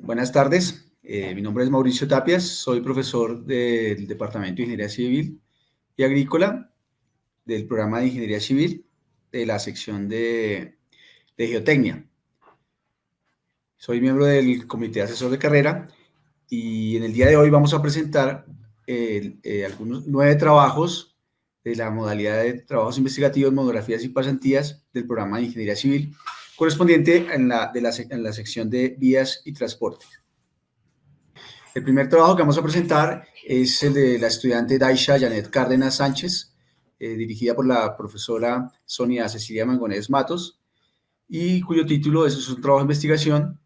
Buenas tardes, mi nombre es Mauricio Tapias, soy profesor del Departamento de Ingeniería Civil y Agrícola del programa de Ingeniería Civil de la sección de Geotecnia. Soy miembro del Comité Asesor de Carrera y en el día de hoy vamos a presentar algunos 9 trabajos de la modalidad de trabajos investigativos, monografías y pasantías del programa de Ingeniería Civil correspondiente en la sección de vías y transporte. El primer trabajo que vamos a presentar es el de la estudiante Daisha Janet Cárdenas Sánchez, dirigida por la profesora Sonia Cecilia Mangonés Matos, y cuyo título es un trabajo de investigación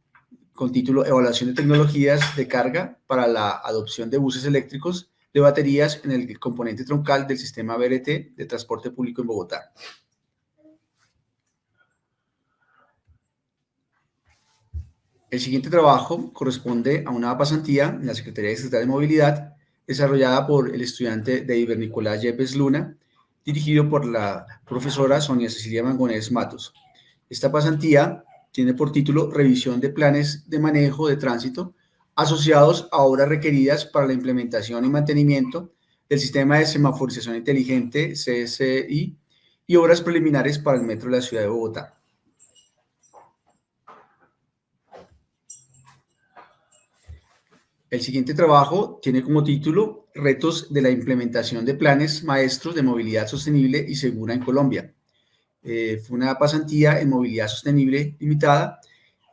con título Evaluación de tecnologías de carga para la adopción de buses eléctricos de baterías en el componente troncal del sistema BRT de transporte público en Bogotá. El siguiente trabajo corresponde a una pasantía en la Secretaría Estatal de Movilidad desarrollada por el estudiante David Nicolás Yepes Luna, dirigido por la profesora Sonia Cecilia Mangonés Matos. Esta pasantía tiene por título Revisión de planes de manejo de tránsito asociados a obras requeridas para la implementación y mantenimiento del sistema de semaforización inteligente CSI y obras preliminares para el metro de la ciudad de Bogotá. El siguiente trabajo tiene como título Retos de la implementación de planes maestros de movilidad sostenible y segura en Colombia. Fue una pasantía en movilidad sostenible limitada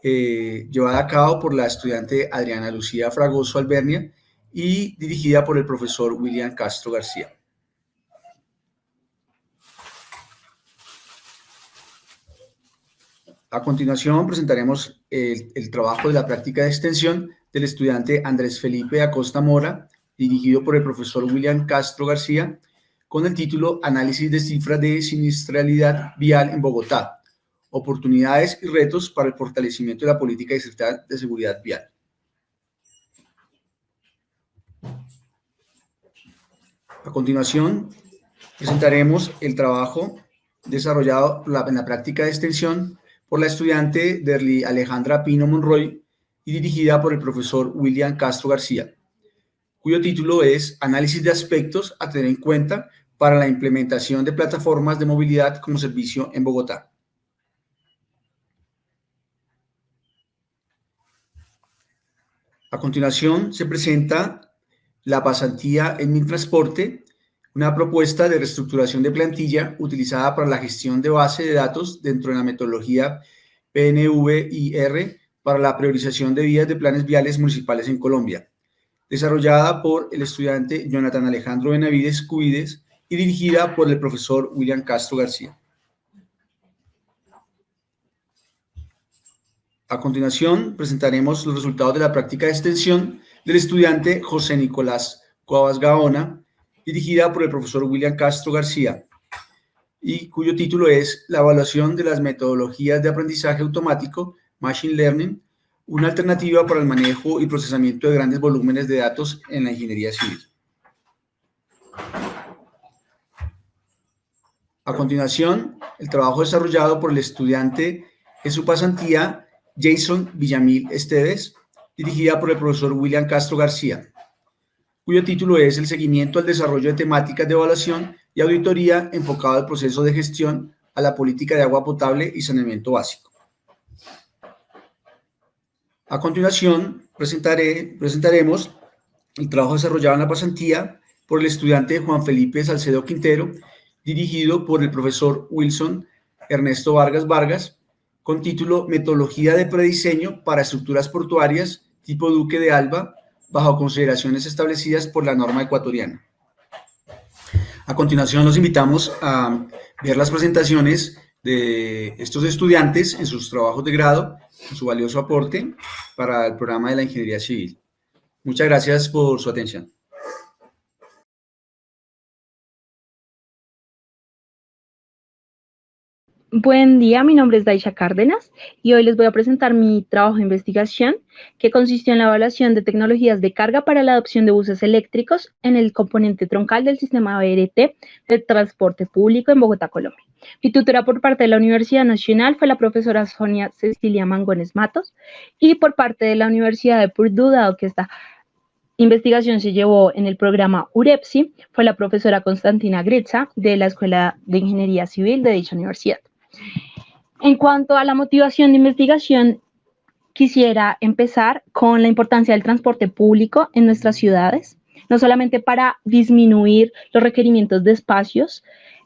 llevada a cabo por la estudiante Adriana Lucía Fragoso Albernia y dirigida por el profesor William Castro García. A continuación presentaremos el trabajo de la práctica de extensión del estudiante Andrés Felipe Acosta Mora, dirigido por el profesor William Castro García, con el título Análisis de cifras de siniestralidad vial en Bogotá, oportunidades y retos para el fortalecimiento de la política distrital de seguridad vial. A continuación presentaremos el trabajo desarrollado en la práctica de extensión por la estudiante Derly Alejandra Pino Monroy y dirigida por el profesor William Castro García, cuyo título es Análisis de aspectos a tener en cuenta para la implementación de plataformas de movilidad como servicio en Bogotá. A continuación se presenta la pasantía en Mintransporte, una propuesta de reestructuración de plantilla utilizada para la gestión de base de datos dentro de la metodología PNVIR para la priorización de vías de planes viales municipales en Colombia, desarrollada por el estudiante Jonathan Alejandro Benavides Cuides y dirigida por el profesor William Castro García. A continuación, presentaremos los resultados de la práctica de extensión del estudiante José Nicolás Cuevas Gaona, dirigida por el profesor William Castro García, y cuyo título es La evaluación de las metodologías de aprendizaje automático, Machine Learning, una alternativa para el manejo y procesamiento de grandes volúmenes de datos en la ingeniería civil. A continuación, el trabajo desarrollado por el estudiante en su pasantía Jason Villamil Esteves, dirigida por el profesor William Castro García, cuyo título es El seguimiento al desarrollo de temáticas de evaluación y auditoría enfocado al proceso de gestión a la política de agua potable y saneamiento básico. A continuación, presentaremos el trabajo desarrollado en la pasantía por el estudiante Juan Felipe Salcedo Quintero, dirigido por el profesor Wilson Ernesto Vargas Vargas, con título Metodología de prediseño para estructuras portuarias tipo Duque de Alba, bajo consideraciones establecidas por la norma ecuatoriana. A continuación, los invitamos a ver las presentaciones de estos estudiantes en sus trabajos de grado, en su valioso aporte para el programa de la Ingeniería Civil. Muchas gracias por su atención. Buen día, mi nombre es Daisha Cárdenas y hoy les voy a presentar mi trabajo de investigación que consistió en la evaluación de tecnologías de carga para la adopción de buses eléctricos en el componente troncal del sistema BRT del transporte público en Bogotá, Colombia. Mi tutora por parte de la Universidad Nacional fue la profesora Sonia Cecilia Mangones Matos y por parte de la Universidad de Purdue, dado que esta investigación se llevó en el programa UREPSI, fue la profesora Constantina Gritza de la Escuela de Ingeniería Civil de dicha universidad. En cuanto a la motivación de investigación, quisiera empezar con la importancia del transporte público en nuestras ciudades, no solamente para disminuir los requerimientos de espacios,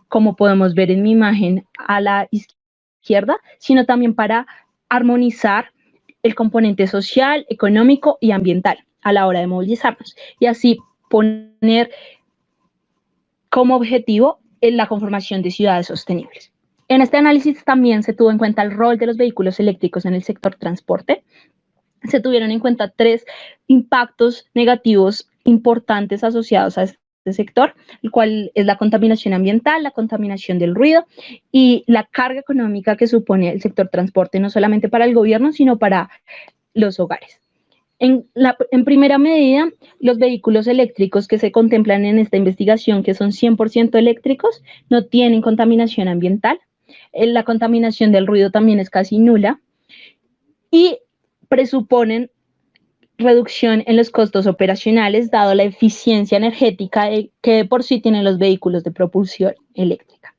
como podemos ver en mi imagen a la izquierda, sino también para armonizar el componente social, económico y ambiental a la hora de movilizarnos y así poner como objetivo la conformación de ciudades sostenibles. En este análisis también se tuvo en cuenta el rol de los vehículos eléctricos en el sector transporte. Se tuvieron en cuenta 3 impactos negativos importantes asociados a este sector, el cual es la contaminación ambiental, la contaminación del ruido y la carga económica que supone el sector transporte, no solamente para el gobierno, sino para los hogares. En primera medida, los vehículos eléctricos que se contemplan en esta investigación, que son 100% eléctricos, no tienen contaminación ambiental. La contaminación del ruido también es casi nula y presuponen reducción en los costos operacionales, dado la eficiencia energética que de por sí tienen los vehículos de propulsión eléctrica.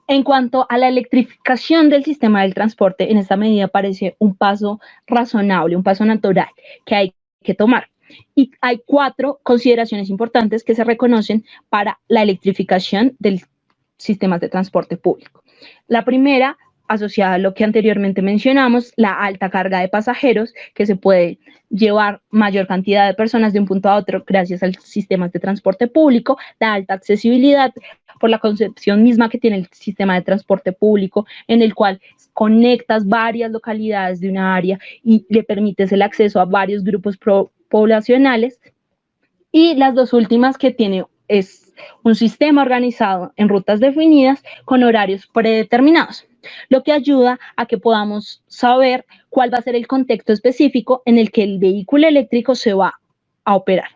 En cuanto a la electrificación del sistema del transporte, en esta medida parece un paso razonable, un paso natural que hay que tomar. Y hay 4 consideraciones importantes que se reconocen para la electrificación del sistema de transporte público. La primera, asociada a lo que anteriormente mencionamos, la alta carga de pasajeros, que se puede llevar mayor cantidad de personas de un punto a otro gracias al sistema de transporte público, la alta accesibilidad por la concepción misma que tiene el sistema de transporte público, en el cual conectas varias localidades de una área y le permites el acceso a varios grupos poblacionales. Y las 2 últimas que tiene es un sistema organizado en rutas definidas con horarios predeterminados, lo que ayuda a que podamos saber cuál va a ser el contexto específico en el que el vehículo eléctrico se va a operar.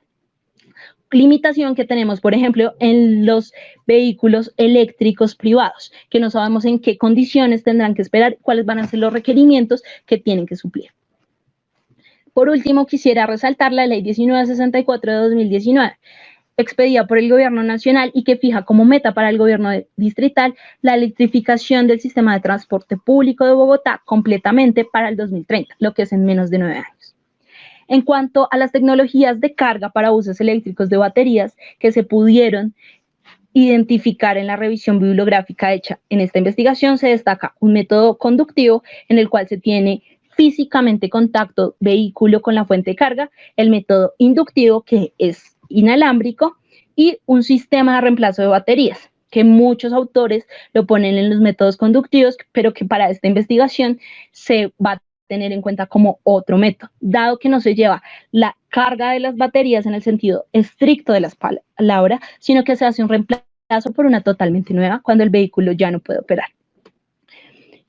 Limitación que tenemos, por ejemplo, en los vehículos eléctricos privados, que no sabemos en qué condiciones tendrán que esperar, cuáles van a ser los requerimientos que tienen que suplir. Por último, quisiera resaltar la Ley 1964 de 2019, expedida por el Gobierno Nacional y que fija como meta para el Gobierno distrital la electrificación del sistema de transporte público de Bogotá completamente para el 2030, lo que es en menos de 9 años. En cuanto a las tecnologías de carga para usos eléctricos de baterías que se pudieron identificar en la revisión bibliográfica hecha en esta investigación, se destaca un método conductivo en el cual se tiene físicamente contacto vehículo con la fuente de carga, el método inductivo que es inalámbrico y un sistema de reemplazo de baterías que muchos autores lo ponen en los métodos conductivos, pero que para esta investigación se va a tener en cuenta como otro método, dado que no se lleva la carga de las baterías en el sentido estricto de las palabras, sino que se hace un reemplazo por una totalmente nueva cuando el vehículo ya no puede operar.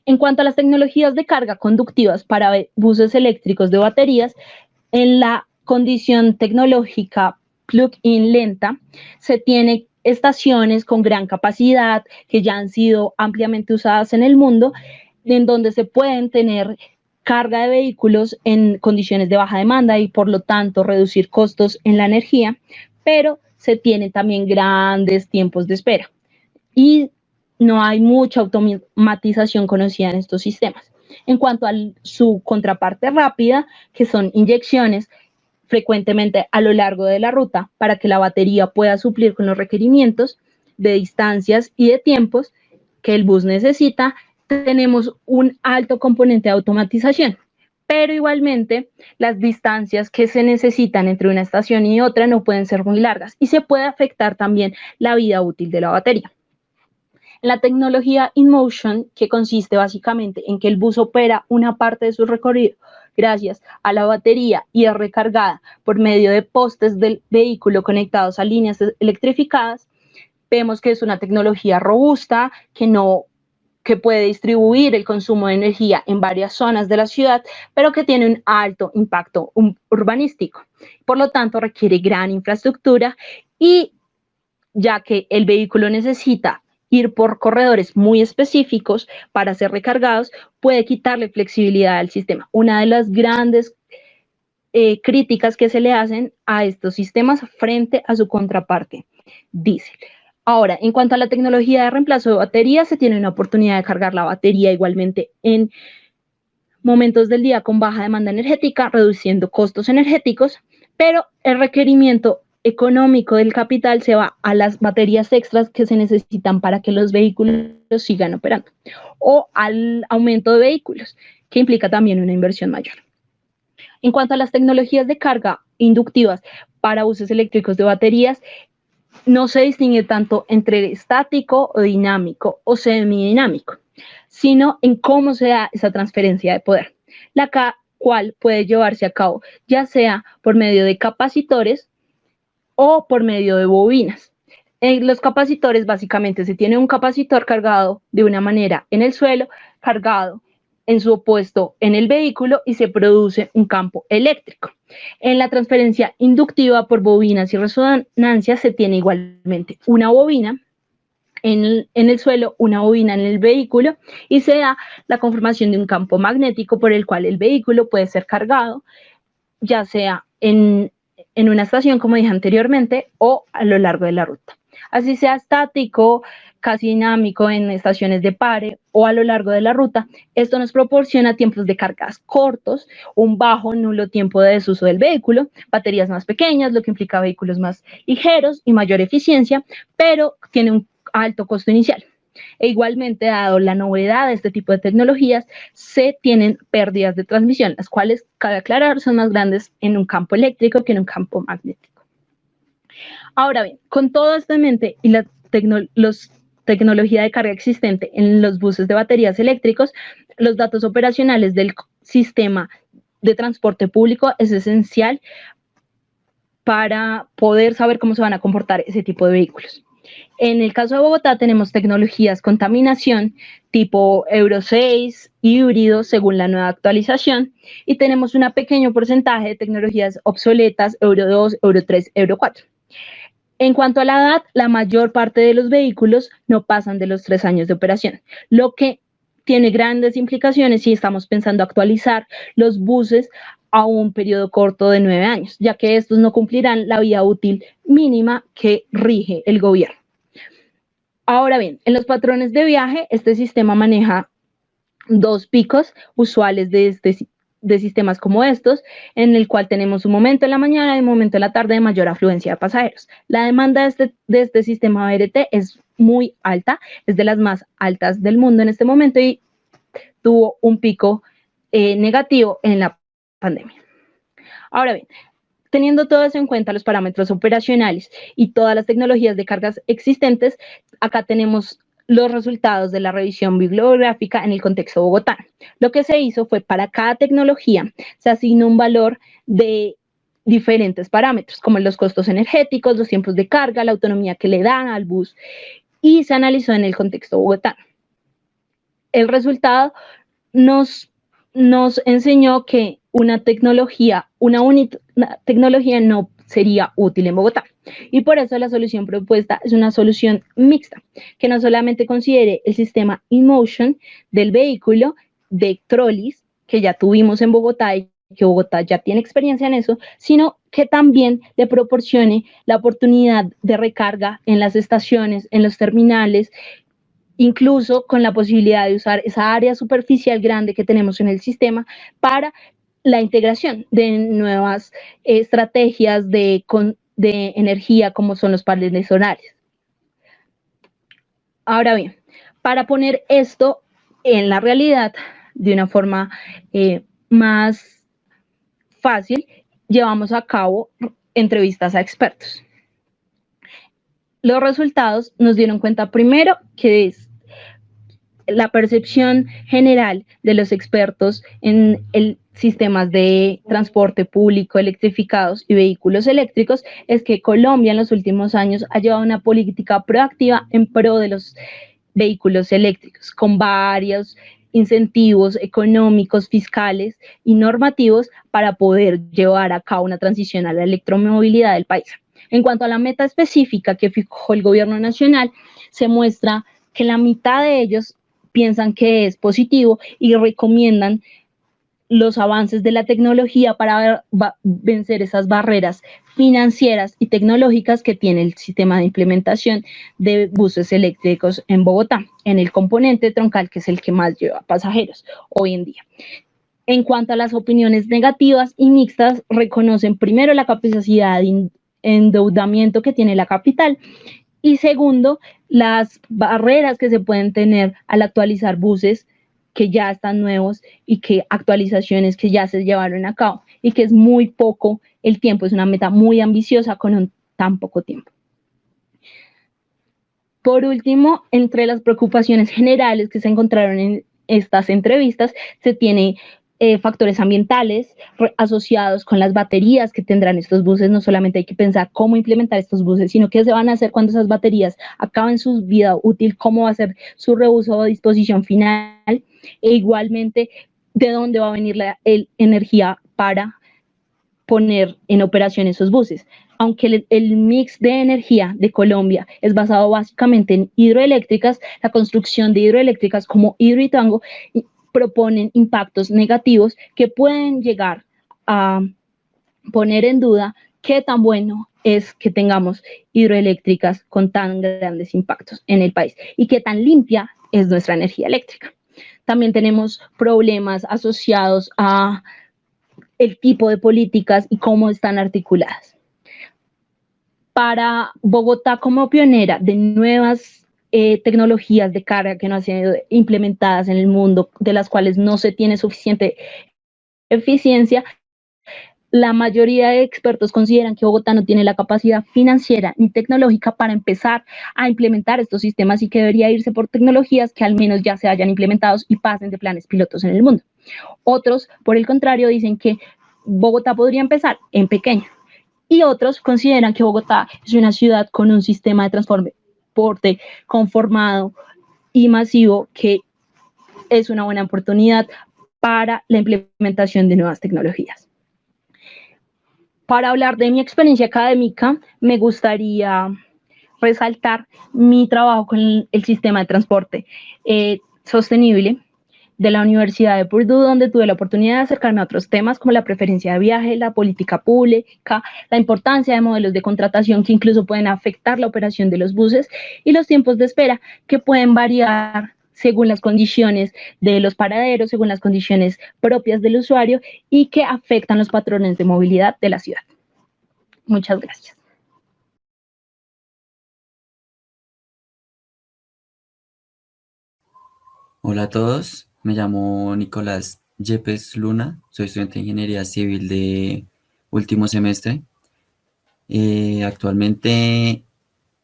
En cuanto a las tecnologías de carga conductivas para buses eléctricos de baterías, en la condición tecnológica plug-in lenta, se tiene estaciones con gran capacidad que ya han sido ampliamente usadas en el mundo, en donde se pueden tener carga de vehículos en condiciones de baja demanda y por lo tanto reducir costos en la energía, pero se tienen también grandes tiempos de espera y no hay mucha automatización conocida en estos sistemas. En cuanto a su contraparte rápida, que son inyecciones frecuentemente a lo largo de la ruta para que la batería pueda suplir con los requerimientos de distancias y de tiempos que el bus necesita, tenemos un alto componente de automatización, pero igualmente las distancias que se necesitan entre una estación y otra no pueden ser muy largas y se puede afectar también la vida útil de la batería. La tecnología InMotion, que consiste básicamente en que el bus opera una parte de su recorrido gracias a la batería y es recargada por medio de postes del vehículo conectados a líneas electrificadas, vemos que es una tecnología robusta, que que puede distribuir el consumo de energía en varias zonas de la ciudad, pero que tiene un alto impacto urbanístico. Por lo tanto, requiere gran infraestructura y ya que el vehículo necesita ir por corredores muy específicos para ser recargados, puede quitarle flexibilidad al sistema. Una de las grandes críticas que se le hacen a estos sistemas frente a su contraparte, diésel. Ahora, en cuanto a la tecnología de reemplazo de baterías, se tiene una oportunidad de cargar la batería igualmente en momentos del día con baja demanda energética, reduciendo costos energéticos, pero el requerimiento económico del capital se va a las baterías extras que se necesitan para que los vehículos sigan operando, o al aumento de vehículos, que implica también una inversión mayor. En cuanto a las tecnologías de carga inductivas para usos eléctricos de baterías, no se distingue tanto entre estático o dinámico o semodinámico, sino en cómo se da esa transferencia de poder, la cual puede llevarse a cabo ya sea por medio de capacitores o por medio de bobinas. En los capacitores, básicamente, se tiene un capacitor cargado de una manera en el suelo, cargado en su opuesto en el vehículo y se produce un campo eléctrico. En la transferencia inductiva por bobinas y resonancias se tiene igualmente una bobina en el suelo, una bobina en el vehículo y se da la conformación de un campo magnético por el cual el vehículo puede ser cargado, ya sea en una estación, como dije anteriormente, o a lo largo de la ruta. Así sea estático, casi dinámico en estaciones de pare o a lo largo de la ruta, esto nos proporciona tiempos de cargas cortos, un bajo nulo tiempo de desuso del vehículo, baterías más pequeñas, lo que implica vehículos más ligeros y mayor eficiencia, pero tiene un alto costo inicial. E igualmente, dado la novedad de este tipo de tecnologías, se tienen pérdidas de transmisión, las cuales, cabe aclarar, son más grandes en un campo eléctrico que en un campo magnético. Ahora bien, con todo esto en mente y la tecnología de carga existente en los buses de baterías eléctricos, los datos operacionales del sistema de transporte público es esencial para poder saber cómo se van a comportar ese tipo de vehículos. En el caso de Bogotá tenemos tecnologías contaminación tipo Euro 6, híbrido según la nueva actualización, y tenemos un pequeño porcentaje de tecnologías obsoletas Euro 2, Euro 3, Euro 4. En cuanto a la edad, la mayor parte de los vehículos no pasan de los 3 años de operación, lo que tiene grandes implicaciones si estamos pensando actualizar los buses a un periodo corto de 9 años, ya que estos no cumplirán la vida útil mínima que rige el gobierno. Ahora bien, en los patrones de viaje, este sistema maneja 2 picos usuales de sistemas como estos, en el cual tenemos un momento en la mañana y un momento en la tarde de mayor afluencia de pasajeros. La demanda de este sistema BRT es muy alta, es de las más altas del mundo en este momento y tuvo un pico negativo en la pandemia. Ahora bien, teniendo todo eso en cuenta, los parámetros operacionales y todas las tecnologías de cargas existentes, acá tenemos los resultados de la revisión bibliográfica en el contexto bogotano. Lo que se hizo fue para cada tecnología se asignó un valor de diferentes parámetros, como los costos energéticos, los tiempos de carga, la autonomía que le dan al bus, y se analizó en el contexto bogotano. El resultado nos enseñó que una tecnología no sería útil en Bogotá. Y por eso la solución propuesta es una solución mixta, que no solamente considere el sistema InMotion del vehículo de trolleys, que ya tuvimos en Bogotá y que Bogotá ya tiene experiencia en eso, sino que también le proporcione la oportunidad de recarga en las estaciones, en los terminales, incluso con la posibilidad de usar esa área superficial grande que tenemos en el sistema para la integración de nuevas estrategias de energía como son los paneles solares. Ahora bien, para poner esto en la realidad de una forma más fácil, llevamos a cabo entrevistas a expertos. Los resultados nos dieron cuenta primero que es la percepción general de los expertos en sistemas de transporte público electrificados y vehículos eléctricos es que Colombia en los últimos años ha llevado una política proactiva en pro de los vehículos eléctricos, con varios incentivos económicos, fiscales y normativos para poder llevar a cabo una transición a la electromovilidad del país. En cuanto a la meta específica que fijó el gobierno nacional, se muestra que la mitad de ellos piensan que es positivo y recomiendan los avances de la tecnología para vencer esas barreras financieras y tecnológicas que tiene el sistema de implementación de buses eléctricos en Bogotá, en el componente troncal, que es el que más lleva pasajeros hoy en día. En cuanto a las opiniones negativas y mixtas, reconocen primero la capacidad de endeudamiento que tiene la capital y segundo, las barreras que se pueden tener al actualizar buses que ya están nuevos y que actualizaciones que ya se llevaron a cabo y que es muy poco el tiempo, es una meta muy ambiciosa con tan poco tiempo. Por último, entre las preocupaciones generales que se encontraron en estas entrevistas, se tiene factores ambientales asociados con las baterías que tendrán estos buses. No solamente hay que pensar cómo implementar estos buses, sino qué se van a hacer cuando esas baterías acaben su vida útil, cómo va a ser su reuso o disposición final, e igualmente de dónde va a venir la energía para poner en operación esos buses. Aunque el mix de energía de Colombia es basado básicamente en hidroeléctricas, la construcción de hidroeléctricas como Hidroituango proponen impactos negativos que pueden llegar a poner en duda qué tan bueno es que tengamos hidroeléctricas con tan grandes impactos en el país y qué tan limpia es nuestra energía eléctrica. También tenemos problemas asociados a el tipo de políticas y cómo están articuladas. Para Bogotá como pionera de nuevas tecnologías de carga que no han sido implementadas en el mundo, de las cuales no se tiene suficiente eficiencia, la mayoría de expertos consideran que Bogotá no tiene la capacidad financiera ni tecnológica para empezar a implementar estos sistemas y que debería irse por tecnologías que al menos ya se hayan implementado y pasen de planes pilotos en el mundo. Otros, por el contrario, dicen que Bogotá podría empezar en pequeño y otros consideran que Bogotá es una ciudad con un sistema de transporte conformado y masivo que es una buena oportunidad para la implementación de nuevas tecnologías. Para hablar de mi experiencia académica, me gustaría resaltar mi trabajo con el sistema de transporte sostenible de la Universidad de Purdue, donde tuve la oportunidad de acercarme a otros temas como la preferencia de viaje, la política pública, la importancia de modelos de contratación que incluso pueden afectar la operación de los buses y los tiempos de espera que pueden variar según las condiciones de los paraderos, según las condiciones propias del usuario y que afectan los patrones de movilidad de la ciudad. Muchas gracias. Hola a todos, me llamo Nicolás Yepes Luna, soy estudiante de Ingeniería Civil de último semestre. Actualmente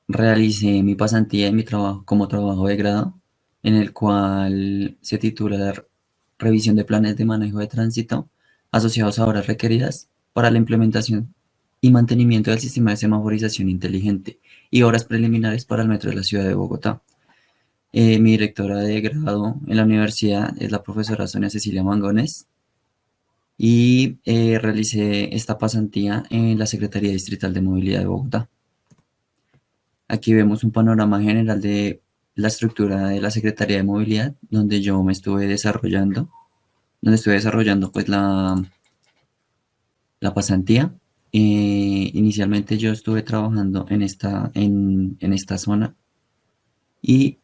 realicé mi pasantía y mi trabajo como trabajo de grado, en el cual se titula Revisión de planes de manejo de tránsito asociados a horas requeridas para la implementación y mantenimiento del sistema de semaforización inteligente y horas preliminares para el metro de la ciudad de Bogotá. Mi directora de grado en la universidad es la profesora Sonia Cecilia Mangones y realicé esta pasantía en la Secretaría Distrital de Movilidad de Bogotá. Aquí vemos un panorama general de la estructura de la Secretaría de Movilidad, donde yo me estuve desarrollando, pues la pasantía. Inicialmente yo estuve trabajando en esta zona y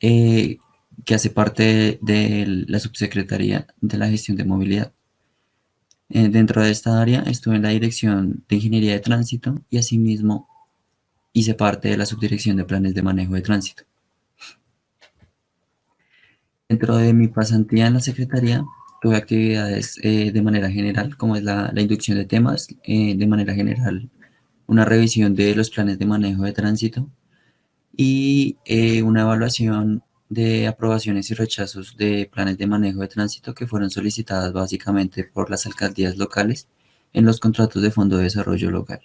que hace parte de la Subsecretaría de la Gestión de Movilidad. Dentro de esta área estuve en la Dirección de Ingeniería de Tránsito y asimismo hice parte de la Subdirección de Planes de Manejo de Tránsito. Dentro de mi pasantía en la Secretaría tuve actividades de manera general, como es la inducción de temas, de manera general una revisión de los planes de manejo de tránsito y una evaluación de aprobaciones y rechazos de planes de manejo de tránsito que fueron solicitadas básicamente por las alcaldías locales en los contratos de Fondo de Desarrollo Local.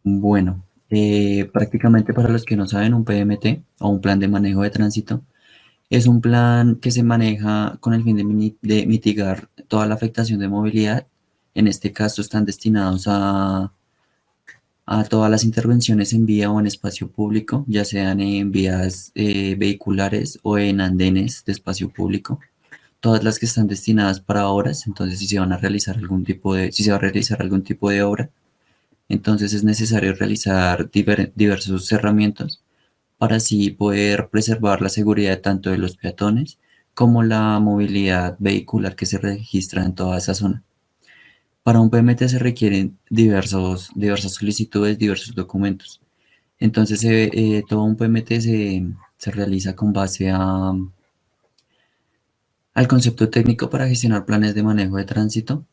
Bueno, Prácticamente para los que no saben, un PMT o un plan de manejo de tránsito es un plan que se maneja con el fin de mitigar toda la afectación de movilidad. En este caso están destinados a todas las intervenciones en vía o en espacio público, ya sean en vías vehiculares o en andenes de espacio público. Todas las que están destinadas para obras, entonces si se van a realizar si se va a realizar algún tipo de obra, entonces es necesario realizar diversos cerramientos para así poder preservar la seguridad tanto de los peatones como la movilidad vehicular que se registra en toda esa zona. Para un PMT se requieren diversas solicitudes, diversos documentos. Entonces, todo un PMT se realiza con base al concepto técnico para gestionar planes de manejo de tránsito.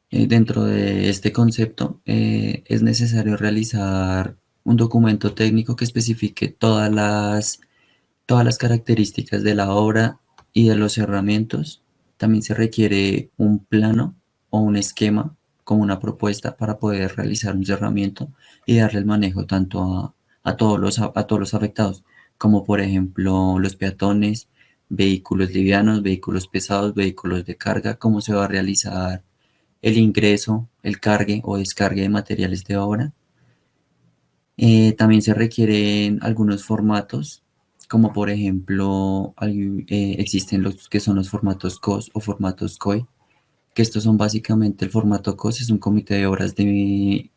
Dentro de este concepto, es necesario realizar un documento técnico que especifique todas las características de la obra y de los cerramientos. También se requiere un plano o un esquema como una propuesta para poder realizar un cerramiento y darle el manejo tanto a todos los afectados, como por ejemplo los peatones, vehículos livianos, vehículos pesados, vehículos de carga, cómo se va a realizar el ingreso, el cargue o descargue de materiales de obra. También se requieren algunos formatos, como por ejemplo existen los que son los formatos COS o formatos COI, que estos son básicamente el formato COS, es un comité de obras de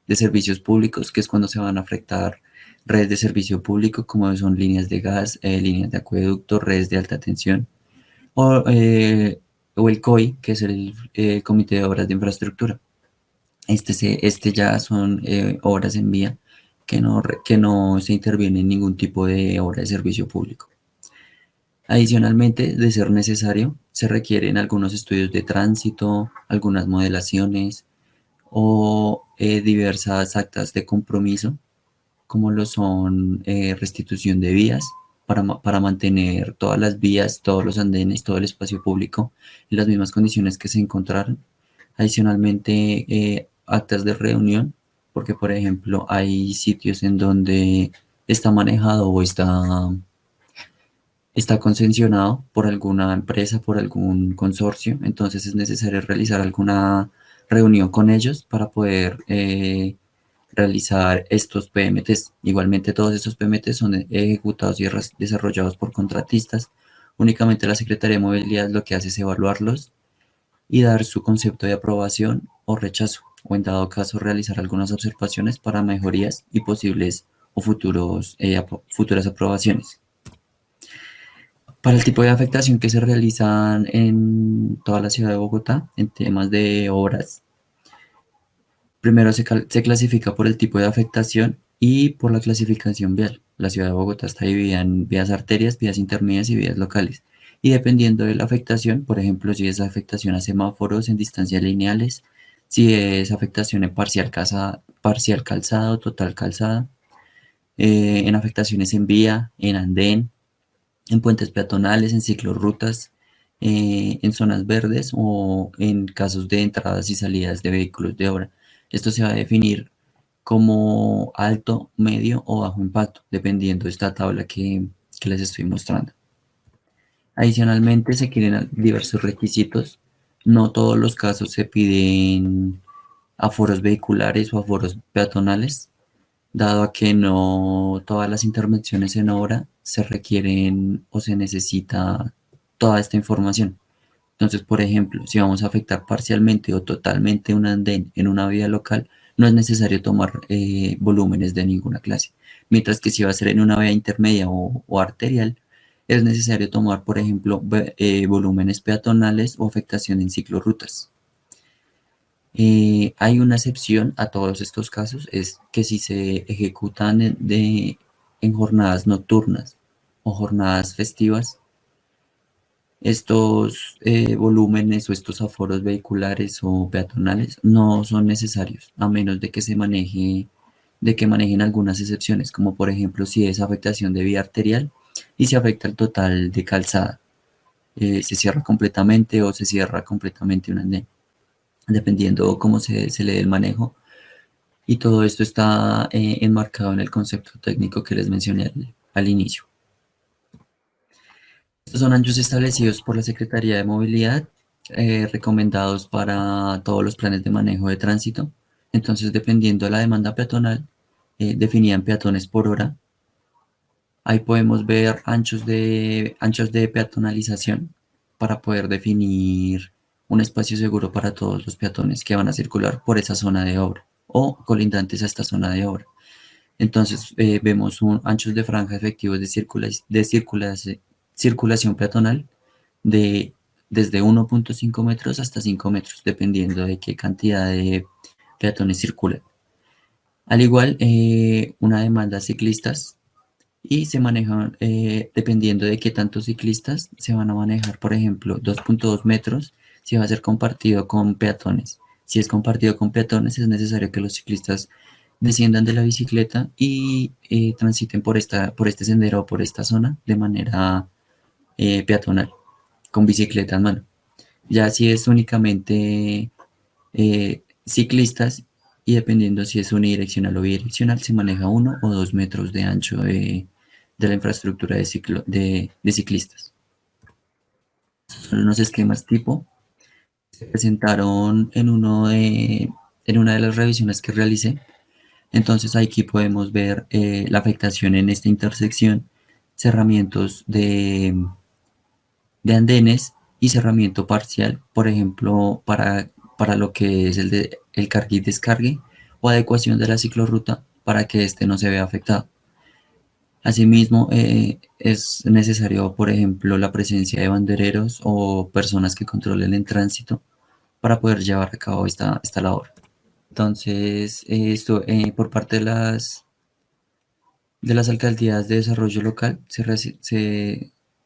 servicios públicos, que es cuando se van a afectar redes de servicio público, como son líneas de gas, líneas de acueducto, redes de alta tensión, o, eh, o el COI, que es el comité de obras de infraestructura. Este ya son obras en vía que no se interviene en ningún tipo de obra de servicio público. Adicionalmente, de ser necesario, se requieren algunos estudios de tránsito, algunas modelaciones o diversas actas de compromiso, como lo son restitución de vías para mantener todas las vías, todos los andenes, todo el espacio público en las mismas condiciones que se encontraron. Adicionalmente, actas de reunión, porque por ejemplo hay sitios en donde está manejado o está concesionado por alguna empresa, por algún consorcio, entonces es necesario realizar alguna reunión con ellos para poder realizar estos PMTs. Igualmente todos estos PMTs son ejecutados y desarrollados por contratistas. Únicamente la Secretaría de Movilidad lo que hace es evaluarlos y dar su concepto de aprobación o rechazo, o en dado caso realizar algunas observaciones para mejorías y posibles o futuras aprobaciones. Para el tipo de afectación que se realizan en toda la ciudad de Bogotá, en temas de obras, primero se clasifica por el tipo de afectación y por la clasificación vial. La ciudad de Bogotá está dividida en vías arterias, vías intermedias y vías locales. Y dependiendo de la afectación, por ejemplo, si es afectación a semáforos en distancias lineales, si es afectación en parcial calzada o total calzada, en afectaciones en vía, en andén, en puentes peatonales, en ciclorrutas, en zonas verdes o en casos de entradas y salidas de vehículos de obra. Esto se va a definir como alto, medio o bajo impacto, dependiendo de esta tabla que les estoy mostrando. Adicionalmente, se quieren diversos requisitos. No todos los casos se piden aforos vehiculares o aforos peatonales, dado a que no todas las intervenciones en obra se requieren o se necesita toda esta información. Entonces, por ejemplo, si vamos a afectar parcialmente o totalmente un andén en una vía local, no es necesario tomar volúmenes de ninguna clase. Mientras que si va a ser en una vía intermedia o arterial, es necesario tomar, por ejemplo, volúmenes peatonales o afectación en ciclorrutas. Hay una excepción a todos estos casos, es que si se ejecutan en jornadas nocturnas o jornadas festivas, estos volúmenes o estos aforos vehiculares o peatonales no son necesarios, a menos de que de que manejen algunas excepciones, como por ejemplo si es afectación de vía arterial y se afecta el total de calzada, se cierra completamente o se cierra completamente un andén, dependiendo cómo se le dé el manejo. y todo esto está enmarcado en el concepto técnico que les mencioné al inicio. Estos son anchos establecidos por la Secretaría de Movilidad, recomendados para todos los planes de manejo de tránsito. Entonces, dependiendo de la demanda peatonal, definían peatones por hora. Ahí podemos ver anchos de peatonalización para poder definir un espacio seguro para todos los peatones que van a circular por esa zona de obra o colindantes a esta zona de obra. Entonces vemos anchos de franja efectivos de circulación peatonal desde 1.5 metros hasta 5 metros, dependiendo de qué cantidad de peatones circulan. Al igual, una demanda ciclistas y se manejan, dependiendo de qué tantos ciclistas, se van a manejar, por ejemplo, 2.2 metros si va a ser compartido con peatones. Si es compartido con peatones, es necesario que los ciclistas desciendan de la bicicleta y transiten por este sendero o por esta zona de manera peatonal, con bicicleta en mano. Ya si es únicamente ciclistas y dependiendo si es unidireccional o bidireccional, se maneja 1 o 2 metros de ancho de la infraestructura de ciclistas. Son unos esquemas tipo, se presentaron en una de las revisiones que realicé. Entonces aquí podemos ver la afectación en esta intersección, cerramientos de andenes y cerramiento parcial, por ejemplo, para lo que es el cargue y descargue o adecuación de la ciclorruta para que éste no se vea afectado. Asimismo, es necesario, por ejemplo, la presencia de bandereros o personas que controlen el tránsito para poder llevar a cabo esta labor. Entonces, esto por parte de las alcaldías de desarrollo local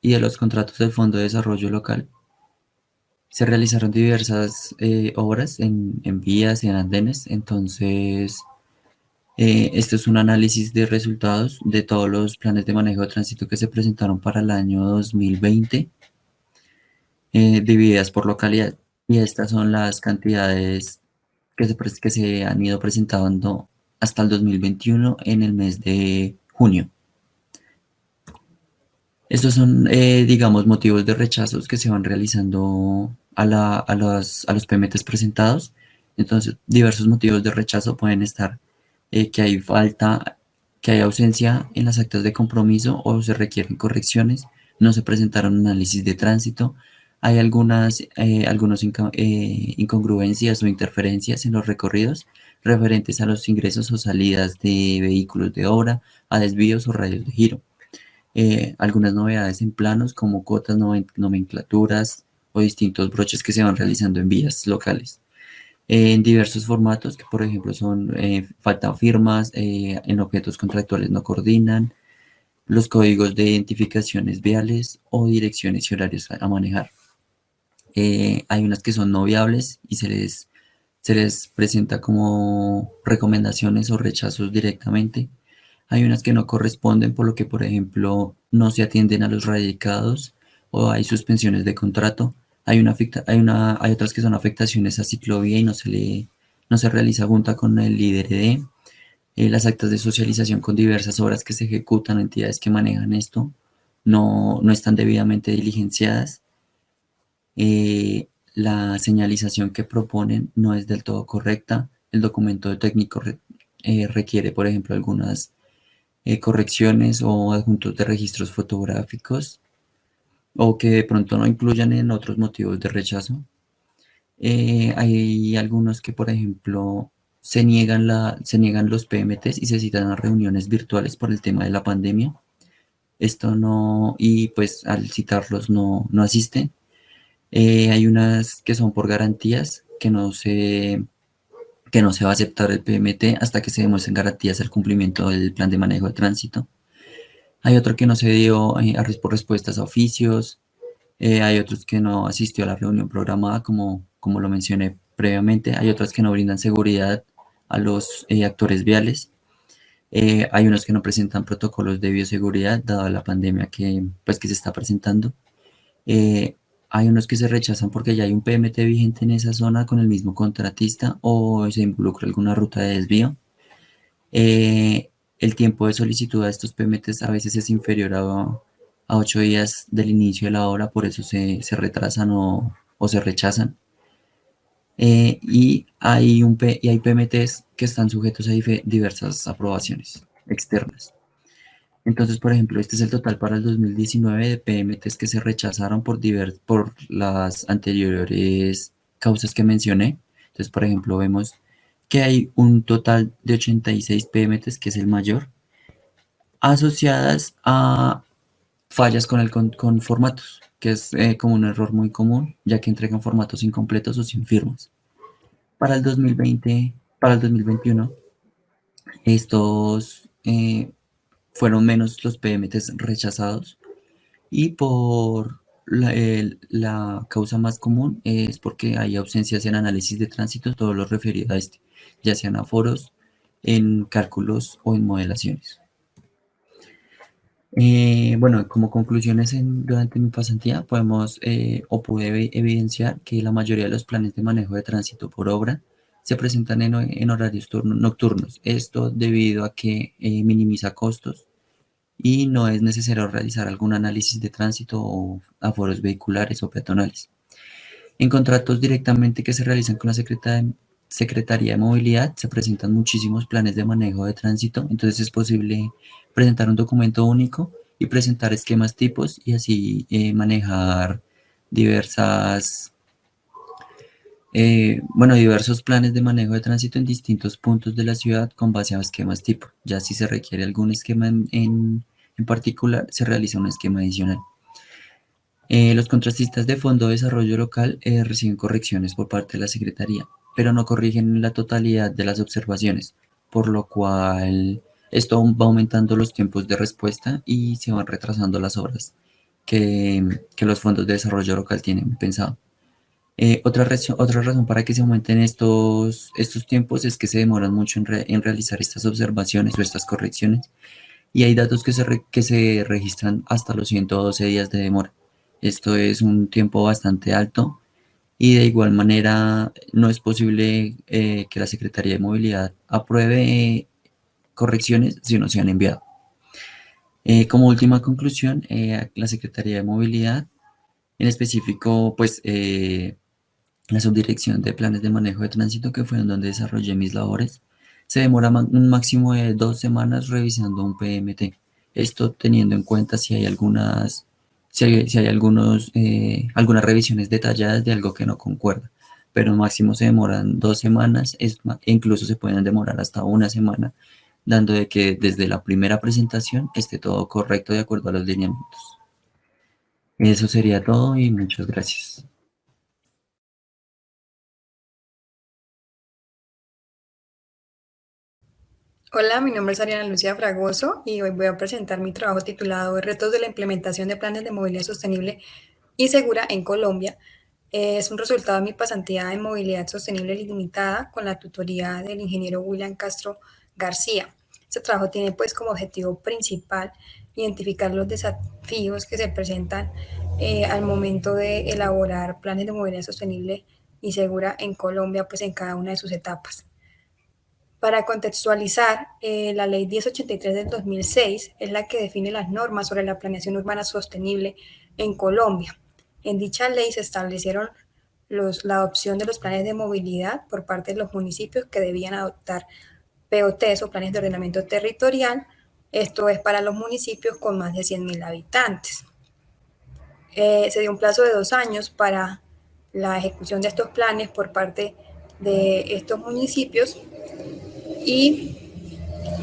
y de los contratos del Fondo de Desarrollo Local, se realizaron diversas obras en vías y en andenes. Entonces, esto es un análisis de resultados de todos los planes de manejo de tránsito que se presentaron para el año 2020, divididas por localidad. Y estas son las cantidades que se han ido presentando hasta el 2021 en el mes de junio. Estos son, digamos, motivos de rechazos que se van realizando a los PMTs presentados. Entonces, diversos motivos de rechazo pueden estar que hay ausencia en las actas de compromiso o se requieren correcciones, no se presentaron análisis de tránsito, hay algunas incongruencias o interferencias en los recorridos referentes a los ingresos o salidas de vehículos de obra, a desvíos o radios de giro. Algunas novedades en planos como cuotas, nomenclaturas o distintos broches que se van realizando en vías locales. En diversos formatos, que por ejemplo son falta firmas, en objetos contractuales no coordinan, los códigos de identificaciones viales o direcciones y horarios a manejar. Hay unas que son no viables y se les presenta como recomendaciones o rechazos directamente. Hay unas que no corresponden, por lo que, por ejemplo, no se atienden a los radicados o hay suspensiones de contrato. Hay otras que son afectaciones a ciclovía y no se realiza junta con el IDRD. Las actas de socialización con diversas obras que se ejecutan, entidades que manejan esto, no están debidamente diligenciadas. La señalización que proponen no es del todo correcta. El documento técnico requiere, por ejemplo, algunas correcciones o adjuntos de registros fotográficos o que de pronto no incluyan en otros motivos de rechazo. Hay algunos que, por ejemplo, se niegan los PMTs y se citan a reuniones virtuales por el tema de la pandemia. Esto no, y pues al citarlos no asisten. Hay unas que son por garantías, que no se va a aceptar el PMT hasta que se demuestren garantías al cumplimiento del plan de manejo de tránsito. Hay otro que no se dio por respuestas a oficios. Hay otros que no asistió a la reunión programada, como lo mencioné previamente. Hay otras que no brindan seguridad a los actores viales. Hay unos que no presentan protocolos de bioseguridad, dada la pandemia que se está presentando. Hay unos que se rechazan porque ya hay un PMT vigente en esa zona con el mismo contratista o se involucra alguna ruta de desvío. El tiempo de solicitud a estos PMTs a veces es inferior a 8 días del inicio de la obra, por eso se retrasan o se rechazan. Y hay PMTs que están sujetos a diversas aprobaciones externas. Entonces, por ejemplo, este es el total para el 2019 de PMTs que se rechazaron por las anteriores causas que mencioné. Entonces, por ejemplo, vemos que hay un total de 86 PMTs, que es el mayor, asociadas a fallas con formatos, que es como un error muy común, ya que entregan formatos incompletos o sin firmas. Para el 2020, para el 2021, estos fueron menos los PMTs rechazados y por la causa más común es porque hay ausencias en análisis de tránsito, todo lo referido a este, ya sean aforos, en cálculos o en modelaciones. Bueno, como conclusiones durante mi pasantía, pude evidenciar que la mayoría de los planes de manejo de tránsito por obra se presentan en horarios nocturnos. Esto debido a que minimiza costos y no es necesario realizar algún análisis de tránsito o aforos vehiculares o peatonales. En contratos directamente que se realizan con la Secretaría de Movilidad se presentan muchísimos planes de manejo de tránsito, entonces es posible presentar un documento único y presentar esquemas tipos y así manejar diversas, diversos planes de manejo de tránsito en distintos puntos de la ciudad con base a esquemas tipo. Ya si se requiere algún esquema en particular, se realiza un esquema adicional. Los contratistas de Fondo de Desarrollo Local reciben correcciones por parte de la Secretaría, pero no corrigen la totalidad de las observaciones, por lo cual esto va aumentando los tiempos de respuesta y se van retrasando las obras que los fondos de desarrollo local tienen pensado. Otra razón para que se aumenten estos tiempos es que se demoran mucho en realizar estas observaciones o estas correcciones y hay datos que se registran hasta los 112 días de demora. Esto es un tiempo bastante alto y de igual manera no es posible que la Secretaría de Movilidad apruebe correcciones si no se han enviado. Como última conclusión, la Secretaría de Movilidad, en específico, pues la Subdirección de Planes de Manejo de Tránsito, que fue en donde desarrollé mis labores, se demora un máximo de 2 semanas revisando un PMT. Esto teniendo en cuenta si hay algunas revisiones detalladas de algo que no concuerda. Pero máximo se demoran 2 semanas, e incluso se pueden demorar hasta una semana, dando de que desde la primera presentación esté todo correcto de acuerdo a los lineamientos. Eso sería todo y muchas gracias. Hola, mi nombre es Ariana Lucía Fragoso y hoy voy a presentar mi trabajo titulado Retos de la implementación de planes de movilidad sostenible y segura en Colombia. Es un resultado de mi pasantía en movilidad sostenible limitada con la tutoría del ingeniero William Castro García. Este trabajo tiene pues como objetivo principal identificar los desafíos que se presentan al momento de elaborar planes de movilidad sostenible y segura en Colombia, pues en cada una de sus etapas. Para contextualizar, la Ley 1083 del 2006 es la que define las normas sobre la planeación urbana sostenible en Colombia. En dicha ley se establecieron la adopción de los planes de movilidad por parte de los municipios que debían adoptar POTs o planes de ordenamiento territorial. Esto es para los municipios con más de 100.000 habitantes. Se dio un plazo de 2 años para la ejecución de estos planes por parte de estos municipios. Y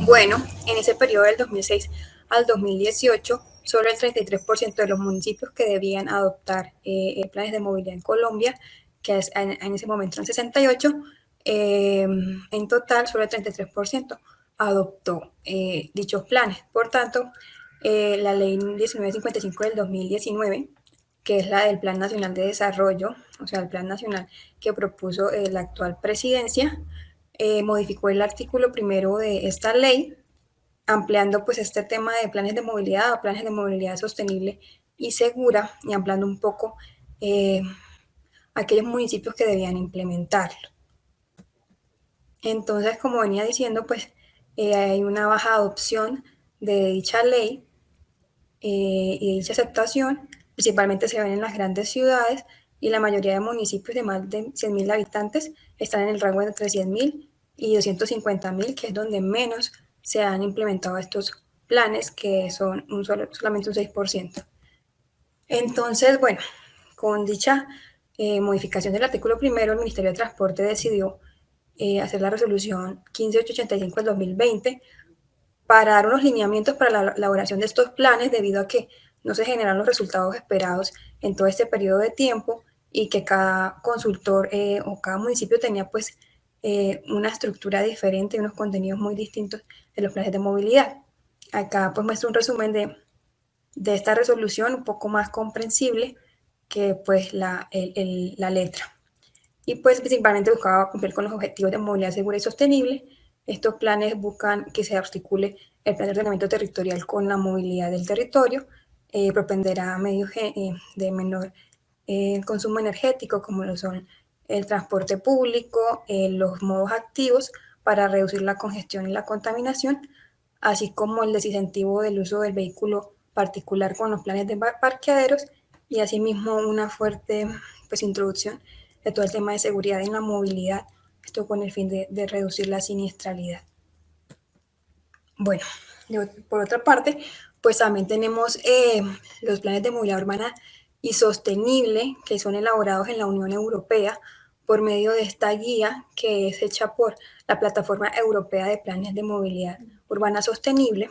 bueno, en ese periodo del 2006 al 2018, solo el 33% de los municipios que debían adoptar planes de movilidad en Colombia, que en ese momento eran 68, en total solo el 33% adoptó dichos planes. Por tanto, la ley 1955 del 2019, que es la del Plan Nacional de Desarrollo, o sea, el plan nacional que propuso la actual presidencia, modificó el artículo primero de esta ley, ampliando pues este tema de planes de movilidad a planes de movilidad sostenible y segura y ampliando un poco aquellos municipios que debían implementarlo. Entonces, como venía diciendo, pues hay una baja adopción de dicha ley y dicha aceptación, principalmente se ven en las grandes ciudades y la mayoría de municipios de más de 100.000 habitantes están en el rango de entre 100.000 y 250.000, que es donde menos se han implementado estos planes, que son solamente un 6%. Entonces, bueno, con dicha modificación del artículo primero, el Ministerio de Transporte decidió hacer la resolución 15885 del 2020 para dar unos lineamientos para la elaboración de estos planes, debido a que no se generan los resultados esperados en todo este periodo de tiempo y que cada consultor o cada municipio tenía pues una estructura diferente y unos contenidos muy distintos de los planes de movilidad. Acá pues muestro un resumen de esta resolución un poco más comprensible que pues la letra. Y pues principalmente buscaba cumplir con los objetivos de movilidad segura y sostenible. Estos planes buscan que se articule el plan de ordenamiento territorial con la movilidad del territorio, propenderá a medios de menor consumo energético, como lo son el transporte público, los modos activos para reducir la congestión y la contaminación, así como el desincentivo del uso del vehículo particular con los planes de parqueaderos, y asimismo una fuerte pues, introducción de todo el tema de seguridad en la movilidad, esto con el fin de reducir la siniestralidad. Bueno, por otra parte, pues también tenemos los planes de movilidad urbana y sostenible, que son elaborados en la Unión Europea por medio de esta guía que es hecha por la Plataforma Europea de Planes de Movilidad Urbana Sostenible.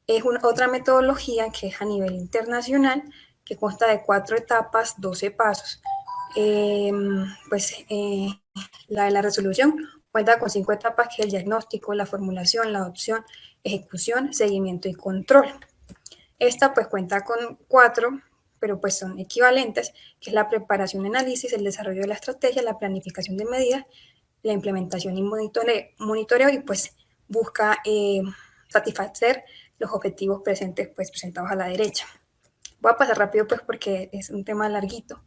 Es otra metodología que es a nivel internacional, que consta de 4 etapas, 12 pasos. La resolución cuenta con 5 etapas, que es el diagnóstico, la formulación, la adopción, ejecución, seguimiento y control. Esta pues cuenta con 4, pero pues son equivalentes, que es la preparación, análisis, el desarrollo de la estrategia, la planificación de medidas, la implementación y monitoreo, y pues busca satisfacer los objetivos presentados a la derecha. Voy a pasar rápido pues porque es un tema larguito.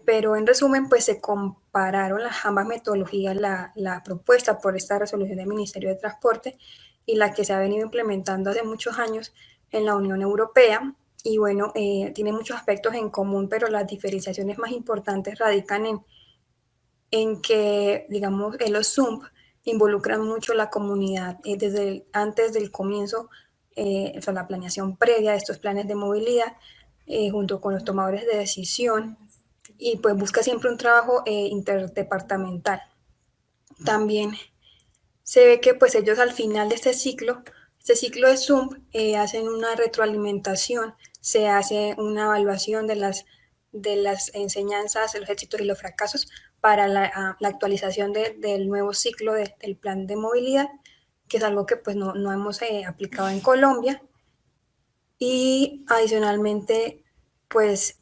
Pero en resumen, pues se compararon ambas metodologías, la propuesta por esta resolución del Ministerio de Transporte y la que se ha venido implementando hace muchos años en la Unión Europea. Y bueno, tiene muchos aspectos en común, pero las diferenciaciones más importantes radican en que, digamos, en los ZUMP involucran mucho la comunidad antes del comienzo, o sea, la planeación previa de estos planes de movilidad, junto con los tomadores de decisión, y pues busca siempre un trabajo interdepartamental. También se ve que pues ellos al final de este ciclo de ZUMP, hacen una retroalimentación, se hace una evaluación de las enseñanzas, de los éxitos y los fracasos para la actualización del nuevo ciclo del plan de movilidad, que es algo que pues no hemos aplicado en Colombia. Y adicionalmente, pues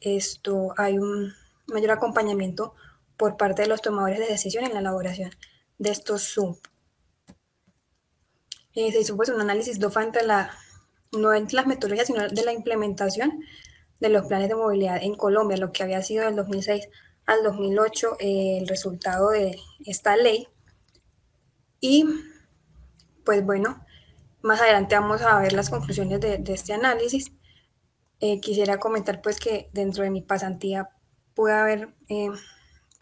hay un mayor acompañamiento por parte de los tomadores de decisión en la elaboración de estos ZUMP. Se hizo pues un análisis DOFA no entre las metodologías, sino de la implementación de los planes de movilidad en Colombia, lo que había sido del 2006 al 2008 el resultado de esta ley. Y pues bueno, más adelante vamos a ver las conclusiones de este análisis. Quisiera comentar pues que dentro de mi pasantía pude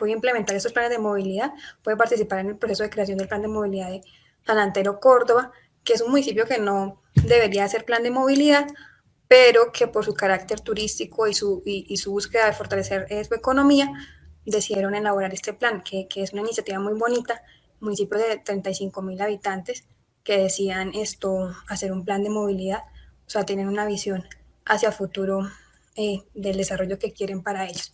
implementar estos planes de movilidad, pude participar en el proceso de creación del plan de movilidad de San Antero, Córdoba, que es un municipio que no debería ser plan de movilidad, pero que por su carácter turístico y su búsqueda de fortalecer su economía, decidieron elaborar este plan, que es una iniciativa muy bonita, municipio de 35.000 habitantes que decían hacer un plan de movilidad, o sea, tienen una visión hacia futuro del desarrollo que quieren para ellos.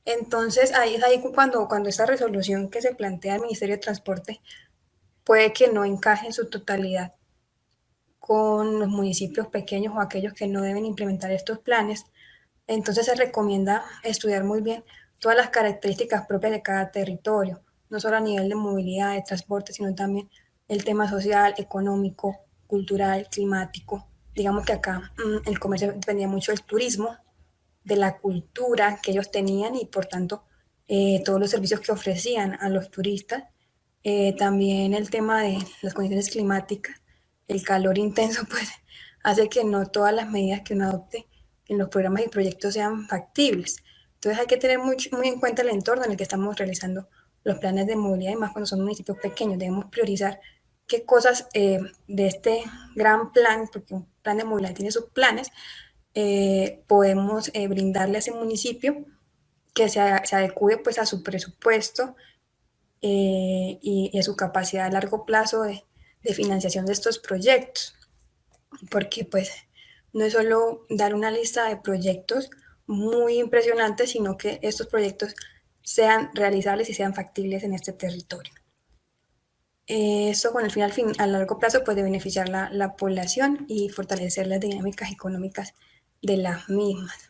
Entonces, ahí es cuando esta resolución que se plantea el Ministerio de Transporte puede que no encaje en su totalidad con los municipios pequeños o aquellos que no deben implementar estos planes. Entonces se recomienda estudiar muy bien todas las características propias de cada territorio, no solo a nivel de movilidad, de transporte, sino también el tema social, económico, cultural, climático. Digamos que acá el comercio dependía mucho del turismo, de la cultura que ellos tenían y por tanto todos los servicios que ofrecían a los turistas. También el tema de las condiciones climáticas, el calor intenso, pues hace que no todas las medidas que uno adopte en los programas y proyectos sean factibles. Entonces hay que tener muy en cuenta el entorno en el que estamos realizando los planes de movilidad y más cuando son municipios pequeños. Debemos priorizar qué cosas de este gran plan, porque un plan de movilidad tiene sus planes, podemos brindarle a ese municipio que se adecue pues a su presupuesto y a su capacidad a largo plazo de financiación de estos proyectos, porque pues no es solo dar una lista de proyectos muy impresionantes, sino que estos proyectos sean realizables y sean factibles en este territorio. Eso con el fin a largo plazo puede beneficiar la población y fortalecer las dinámicas económicas de las mismas.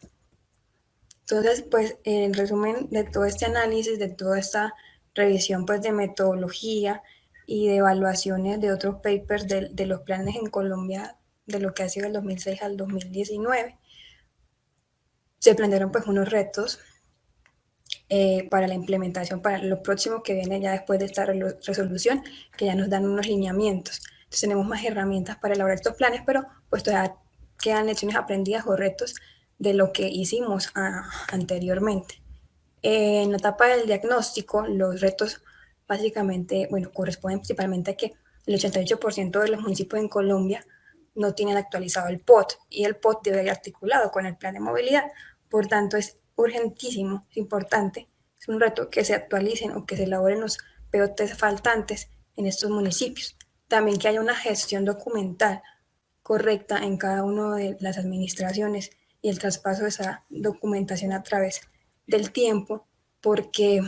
Entonces, pues, en resumen de todo este análisis, de toda esta revisión, pues, de metodología y de evaluaciones de otros papers de los planes en Colombia, de lo que ha sido del 2006 al 2019, se plantearon, pues, unos retos para la implementación, para lo próximo que viene ya después de esta resolución, que ya nos dan unos lineamientos. Entonces, tenemos más herramientas para elaborar estos planes, pero, pues, todavía quedan lecciones aprendidas o retos de lo que hicimos anteriormente. En la etapa del diagnóstico, los retos básicamente, bueno, corresponden principalmente a que el 88% de los municipios en Colombia no tienen actualizado el POT y el POT debe ir articulado con el plan de movilidad. Por tanto, es urgentísimo, es importante, es un reto que se actualicen o que se elaboren los POTs faltantes en estos municipios. También que haya una gestión documental correcta en cada una de las administraciones y el traspaso de esa documentación a través del tiempo, porque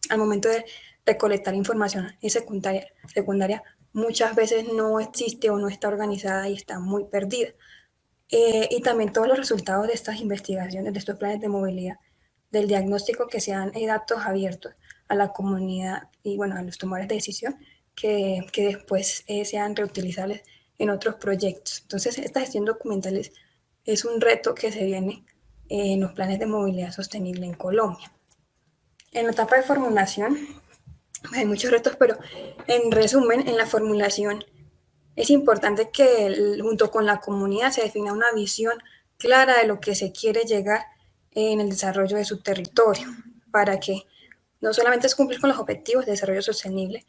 al momento de recolectar información secundaria muchas veces no existe o no está organizada y está muy perdida. Y también todos los resultados de estas investigaciones, de estos planes de movilidad, del diagnóstico que sean datos abiertos a la comunidad y bueno, a los tomadores de decisión, que después sean reutilizables en otros proyectos. Entonces, esta gestión documental es un reto que se viene en los planes de movilidad sostenible en Colombia. En la etapa de formulación hay muchos retos, pero en resumen, en la formulación es importante que junto con la comunidad se defina una visión clara de lo que se quiere llegar en el desarrollo de su territorio, para que no solamente es cumplir con los objetivos de desarrollo sostenible,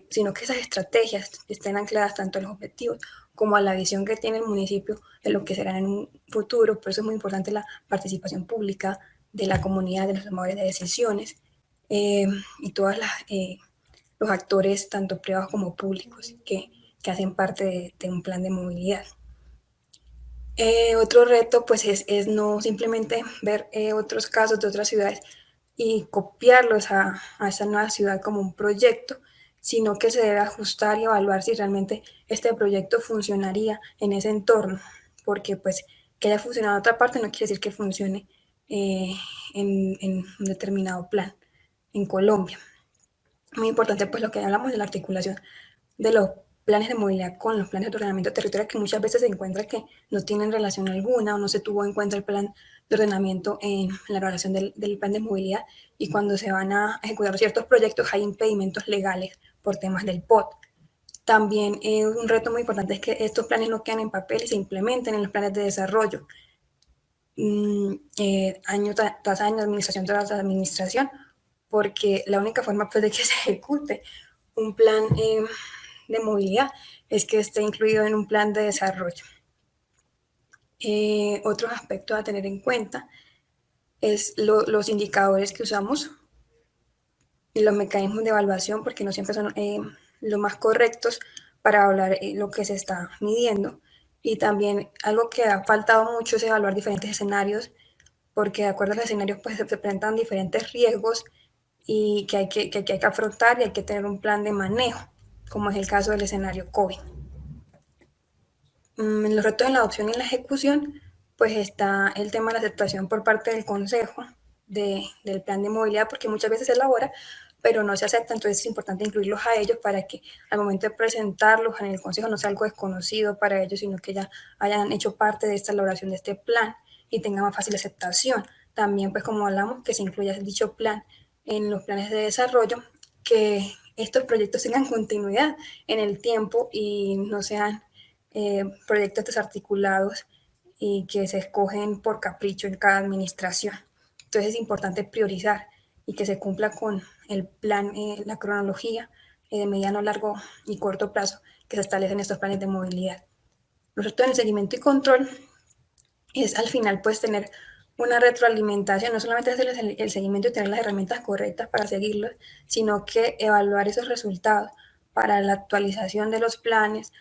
sino que esas estrategias estén ancladas tanto a los objetivos como a la visión que tiene el municipio de lo que será en un futuro. Por eso es muy importante la participación pública de la comunidad, de los tomadores de decisiones y todos los actores, tanto privados como públicos, que hacen parte de un plan de movilidad. Otro reto pues es no simplemente ver otros casos de otras ciudades y copiarlos a esta nueva ciudad como un proyecto, sino que se debe ajustar y evaluar si realmente este proyecto funcionaría en ese entorno, porque pues que haya funcionado en otra parte no quiere decir que funcione en un determinado plan en Colombia. Muy importante pues lo que hablamos de la articulación de los planes de movilidad con los planes de ordenamiento territorial, que muchas veces se encuentra que no tienen relación alguna o no se tuvo en cuenta el plan de ordenamiento en la elaboración del plan de movilidad, y cuando se van a ejecutar ciertos proyectos hay impedimentos legales por temas del POT. También un reto muy importante es que estos planes no quedan en papel y se implementen en los planes de desarrollo. Año tras año, administración tras administración, porque la única forma pues, de que se ejecute un plan de movilidad es que esté incluido en un plan de desarrollo. Otros aspectos a tener en cuenta es los indicadores que usamos y los mecanismos de evaluación, porque no siempre son los más correctos para evaluar lo que se está midiendo. Y también algo que ha faltado mucho es evaluar diferentes escenarios, porque de acuerdo a los escenarios pues, se presentan diferentes riesgos y que hay que afrontar y hay que tener un plan de manejo, como es el caso del escenario COVID. Los retos en la adopción y en la ejecución, pues está el tema de la aceptación por parte del Consejo del plan de movilidad, porque muchas veces se elabora, pero no se acepta, entonces es importante incluirlos a ellos para que al momento de presentarlos en el Consejo no sea algo desconocido para ellos, sino que ya hayan hecho parte de esta elaboración de este plan y tengan más fácil aceptación. También, pues como hablamos, que se incluya dicho plan en los planes de desarrollo, que estos proyectos tengan continuidad en el tiempo y no sean proyectos desarticulados y que se escogen por capricho en cada administración. Entonces es importante priorizar y que se cumpla con el plan, la cronología de mediano, largo y corto plazo que se establecen estos planes de movilidad. Nosotros en el seguimiento y control es al final pues tener una retroalimentación, no solamente hacer el seguimiento y tener las herramientas correctas para seguirlos, sino que evaluar esos resultados para la actualización de los planes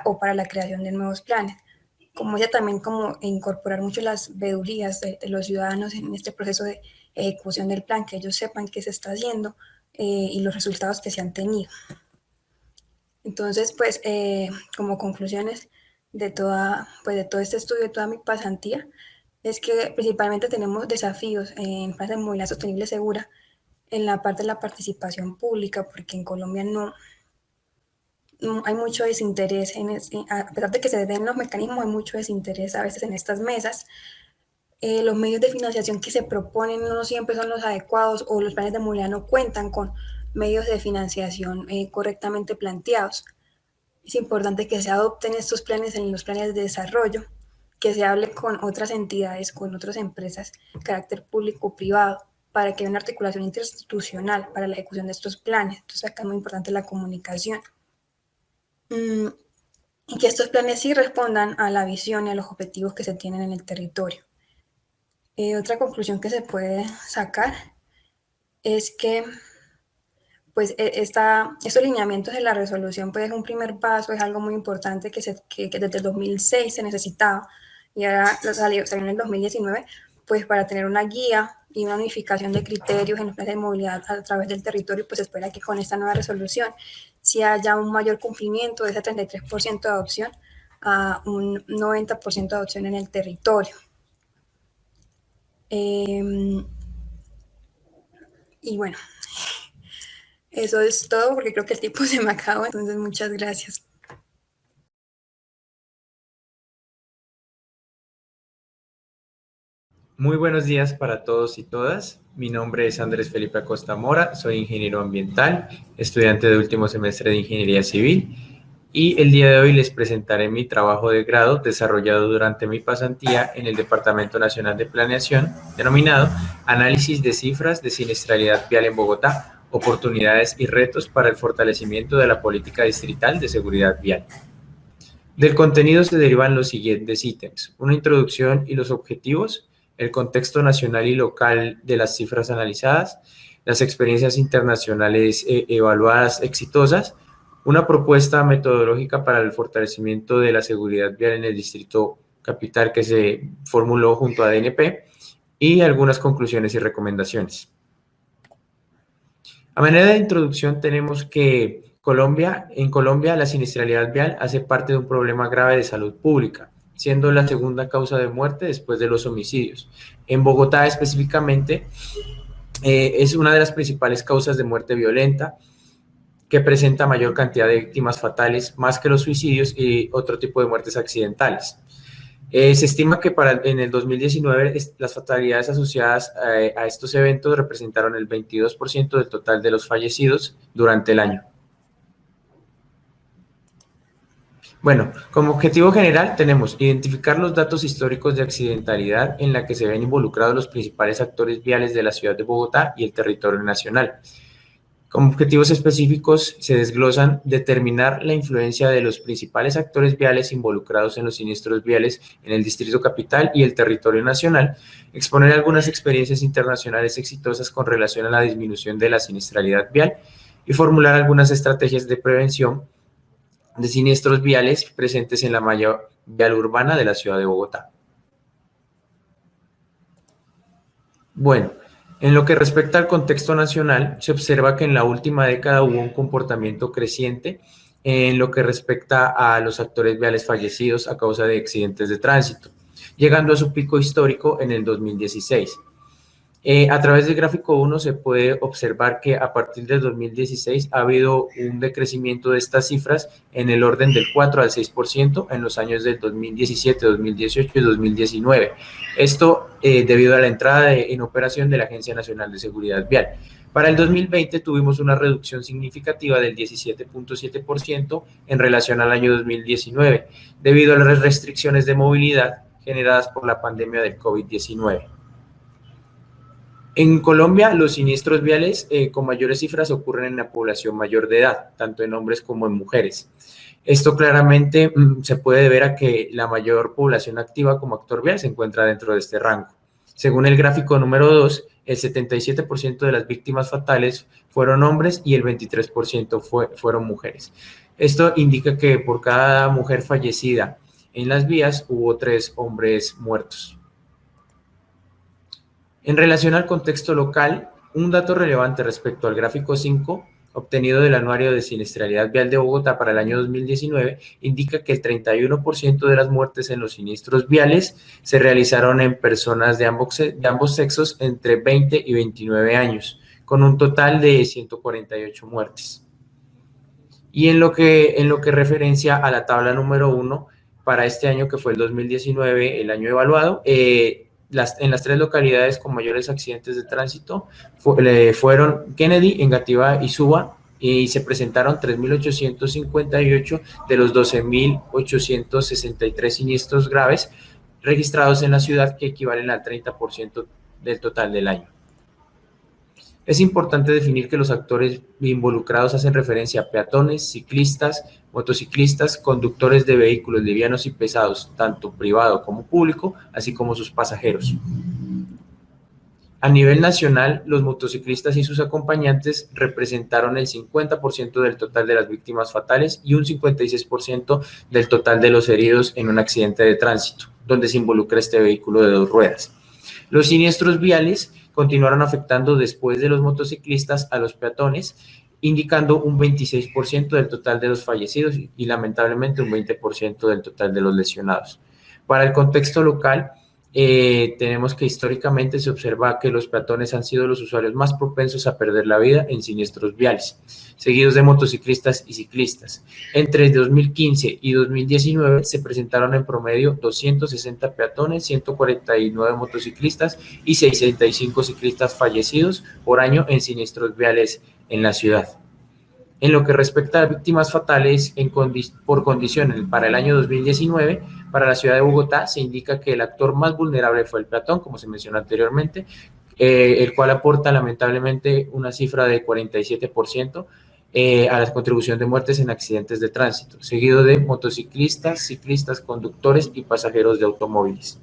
o para la creación de nuevos planes. Como ya también como incorporar mucho las vedurías de los ciudadanos en este proceso de ejecución del plan, que ellos sepan qué se está haciendo y los resultados que se han tenido. Entonces, pues, como conclusiones de todo este estudio, de toda mi pasantía, es que principalmente tenemos desafíos en planes de movilidad sostenible segura en la parte de la participación pública, porque en Colombia no hay mucho desinterés, a pesar de que se den los mecanismos, hay mucho desinterés a veces en estas mesas. Los medios de financiación que se proponen no siempre son los adecuados o los planes de movilidad no cuentan con medios de financiación correctamente planteados. Es importante que se adopten estos planes en los planes de desarrollo, que se hable con otras entidades, con otras empresas de carácter público-privado, para que haya una articulación interinstitucional para la ejecución de estos planes. Entonces acá es muy importante la comunicación. Y que estos planes sí respondan a la visión y a los objetivos que se tienen en el territorio. Otra conclusión que se puede sacar es que pues estos lineamientos de la resolución pues es un primer paso, es algo muy importante que desde el 2006 se necesitaba y ahora salió en el 2019, pues para tener una guía y una unificación de criterios en los planes de movilidad a través del territorio, pues se espera que con esta nueva resolución sí haya un mayor cumplimiento de ese 33% de adopción a un 90% de adopción en el territorio. Y bueno, eso es todo porque creo que el tiempo se me acabó, entonces muchas gracias. Muy buenos días para todos y todas. Mi nombre es Andrés Felipe Acosta Mora, soy ingeniero ambiental, estudiante de último semestre de Ingeniería Civil y el día de hoy les presentaré mi trabajo de grado desarrollado durante mi pasantía en el Departamento Nacional de Planeación, denominado Análisis de Cifras de Siniestralidad Vial en Bogotá, oportunidades y retos para el fortalecimiento de la política distrital de seguridad vial. Del contenido se derivan los siguientes ítems: una introducción y los objetivos, el contexto nacional y local de las cifras analizadas, las experiencias internacionales evaluadas exitosas, una propuesta metodológica para el fortalecimiento de la seguridad vial en el Distrito Capital que se formuló junto a DNP y algunas conclusiones y recomendaciones. A manera de introducción tenemos que en Colombia la siniestralidad vial hace parte de un problema grave de salud pública, siendo la segunda causa de muerte después de los homicidios. En Bogotá específicamente es una de las principales causas de muerte violenta que presenta mayor cantidad de víctimas fatales, más que los suicidios y otro tipo de muertes accidentales. Se estima que en el 2019 las fatalidades asociadas a estos eventos representaron el 22% del total de los fallecidos durante el año. Bueno, como objetivo general tenemos identificar los datos históricos de accidentalidad en la que se ven involucrados los principales actores viales de la ciudad de Bogotá y el territorio nacional. Como objetivos específicos se desglosan determinar la influencia de los principales actores viales involucrados en los siniestros viales en el Distrito Capital y el territorio nacional, exponer algunas experiencias internacionales exitosas con relación a la disminución de la siniestralidad vial y formular algunas estrategias de prevención de siniestros viales presentes en la malla vial urbana de la ciudad de Bogotá. Bueno, en lo que respecta al contexto nacional, se observa que en la última década hubo un comportamiento creciente en lo que respecta a los actores viales fallecidos a causa de accidentes de tránsito, llegando a su pico histórico en el 2016. A través del gráfico 1 se puede observar que a partir del 2016 ha habido un decrecimiento de estas cifras en el orden del 4 al 6% en los años del 2017, 2018 y 2019. Esto debido a la entrada en operación de la Agencia Nacional de Seguridad Vial. Para el 2020 tuvimos una reducción significativa del 17.7% en relación al año 2019, debido a las restricciones de movilidad generadas por la pandemia del COVID-19. En Colombia, los siniestros viales con mayores cifras ocurren en la población mayor de edad, tanto en hombres como en mujeres. Esto claramente se puede deber a que la mayor población activa como actor vial se encuentra dentro de este rango. Según el gráfico número 2, el 77% de las víctimas fatales fueron hombres y el 23% fueron mujeres. Esto indica que por cada mujer fallecida en las vías hubo 3 hombres muertos. En relación al contexto local, un dato relevante respecto al gráfico 5, obtenido del Anuario de Siniestralidad Vial de Bogotá para el año 2019, indica que el 31% de las muertes en los siniestros viales se realizaron en personas de ambos sexos entre 20 y 29 años, con un total de 148 muertes. Y en lo que referencia a la tabla número 1, para este año que fue el 2019, el año evaluado, en las 3 localidades con mayores accidentes de tránsito fueron Kennedy, Engativá y Suba, y se presentaron 3.858 de los 12.863 siniestros graves registrados en la ciudad, que equivalen al 30% del total del año. Es importante definir que los actores involucrados hacen referencia a peatones, ciclistas, motociclistas, conductores de vehículos livianos y pesados, tanto privado como público, así como sus pasajeros. A nivel nacional, los motociclistas y sus acompañantes representaron el 50% del total de las víctimas fatales y un 56% del total de los heridos en un accidente de tránsito, donde se involucra este vehículo de 2 ruedas. Los siniestros viales continuaron afectando después de los motociclistas a los peatones, indicando un 26% del total de los fallecidos y lamentablemente un 20% del total de los lesionados. Para el contexto local, tenemos que históricamente se observa que los peatones han sido los usuarios más propensos a perder la vida en siniestros viales, seguidos de motociclistas y ciclistas. Entre 2015 y 2019 se presentaron en promedio 260 peatones, 149 motociclistas y 65 ciclistas fallecidos por año en siniestros viales en la ciudad. En lo que respecta a víctimas fatales por condición para el año 2019, para la ciudad de Bogotá se indica que el actor más vulnerable fue el peatón, como se mencionó anteriormente, el cual aporta lamentablemente una cifra de 47% a la contribución de muertes en accidentes de tránsito, seguido de motociclistas, ciclistas, conductores y pasajeros de automóviles.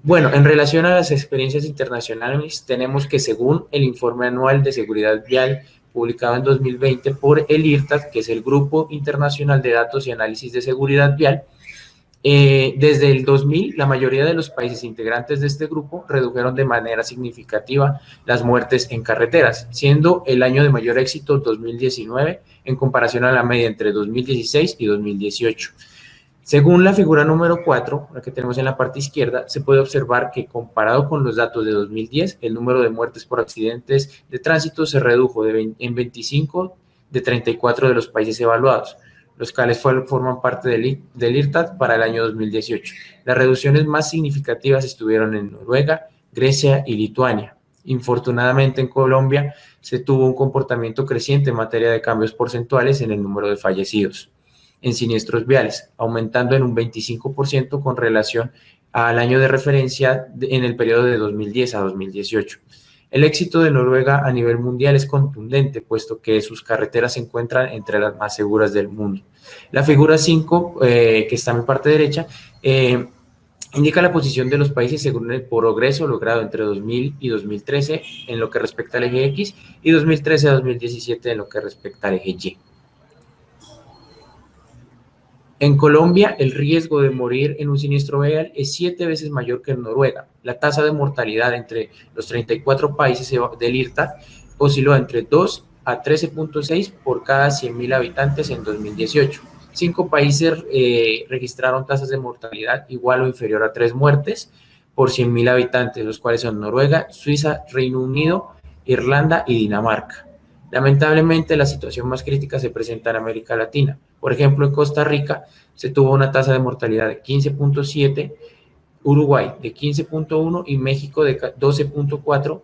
Bueno, en relación a las experiencias internacionales, tenemos que según el informe anual de seguridad vial publicado en 2020 por el IRTAD, que es el Grupo Internacional de Datos y Análisis de Seguridad Vial, desde el 2000, la mayoría de los países integrantes de este grupo redujeron de manera significativa las muertes en carreteras, siendo el año de mayor éxito 2019 en comparación a la media entre 2016 y 2018. Según la figura número 4, la que tenemos en la parte izquierda, se puede observar que comparado con los datos de 2010, el número de muertes por accidentes de tránsito se redujo en 25 de 34 de los países evaluados, los cuales forman parte del IRTAD para el año 2018. Las reducciones más significativas estuvieron en Noruega, Grecia y Lituania. Infortunadamente en Colombia se tuvo un comportamiento creciente en materia de cambios porcentuales en el número de fallecidos en siniestros viales, aumentando en un 25% con relación al año de referencia en el periodo de 2010 a 2018. El éxito de Noruega a nivel mundial es contundente, puesto que sus carreteras se encuentran entre las más seguras del mundo. La figura 5, que está en mi parte derecha, indica la posición de los países según el progreso logrado entre 2000 y 2013 en lo que respecta al eje X y 2013 a 2017 en lo que respecta al eje Y. En Colombia, el riesgo de morir en un siniestro vial es 7 veces mayor que en Noruega. La tasa de mortalidad entre los 34 países del IRTAD osciló entre 2 a 13.6 por cada 100.000 habitantes en 2018. 5 países registraron tasas de mortalidad igual o inferior a 3 muertes por 100.000 habitantes, los cuales son Noruega, Suiza, Reino Unido, Irlanda y Dinamarca. Lamentablemente, la situación más crítica se presenta en América Latina. Por ejemplo, en Costa Rica se tuvo una tasa de mortalidad de 15.7, Uruguay de 15.1 y México de 12.4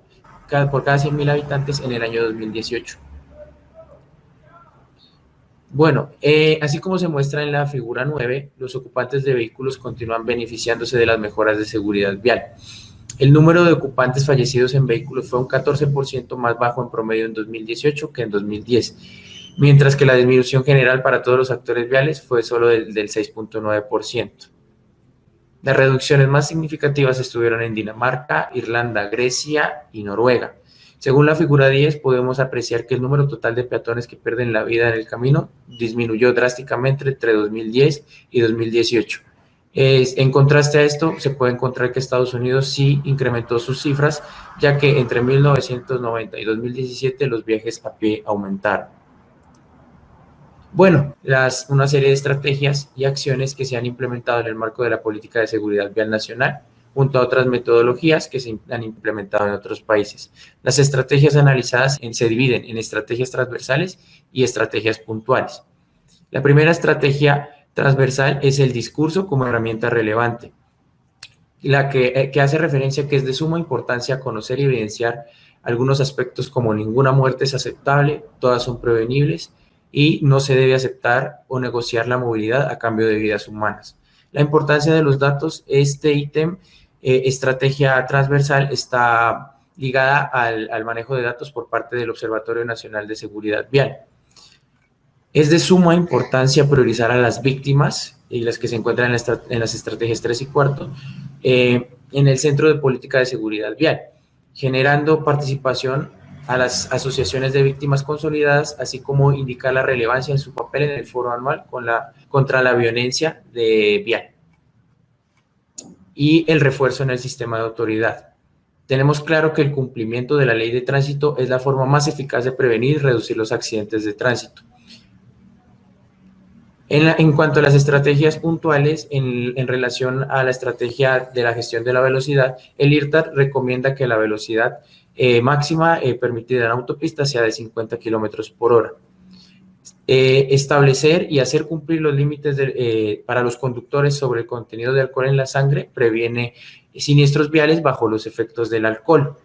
por cada 100.000 habitantes en el año 2018. Bueno, así como se muestra en la figura 9, los ocupantes de vehículos continúan beneficiándose de las mejoras de seguridad vial. El número de ocupantes fallecidos en vehículos fue un 14% más bajo en promedio en 2018 que en 2010, mientras que la disminución general para todos los actores viales fue solo del 6.9%. Las reducciones más significativas estuvieron en Dinamarca, Irlanda, Grecia y Noruega. Según la figura 10, podemos apreciar que el número total de peatones que pierden la vida en el camino disminuyó drásticamente entre 2010 y 2018. En contraste a esto, se puede encontrar que Estados Unidos sí incrementó sus cifras, ya que entre 1990 y 2017 los viajes a pie aumentaron. Bueno, una serie de estrategias y acciones que se han implementado en el marco de la política de seguridad vial nacional, junto a otras metodologías que se han implementado en otros países. Las estrategias analizadas se dividen en estrategias transversales y estrategias puntuales. La primera estrategia transversal es el discurso como herramienta relevante, la que hace referencia a que es de suma importancia conocer y evidenciar algunos aspectos como ninguna muerte es aceptable, todas son prevenibles y no se debe aceptar o negociar la movilidad a cambio de vidas humanas. La importancia de los datos, este ítem, estrategia transversal, está ligada al manejo de datos por parte del Observatorio Nacional de Seguridad Vial. Es de suma importancia priorizar a las víctimas y las que se encuentran en las estrategias 3 y 4 en el Centro de Política de Seguridad Vial, generando participación a las asociaciones de víctimas consolidadas, así como indicar la relevancia de su papel en el foro anual contra la violencia vial y el refuerzo en el sistema de autoridad. Tenemos claro que el cumplimiento de la ley de tránsito es la forma más eficaz de prevenir y reducir los accidentes de tránsito. En cuanto a las estrategias puntuales, en relación a la estrategia de la gestión de la velocidad, el IRTAR recomienda que la velocidad máxima permitida en autopista sea de 50 kilómetros por hora. Establecer y hacer cumplir los límites para los conductores sobre el contenido de alcohol en la sangre previene siniestros viales bajo los efectos del alcohol.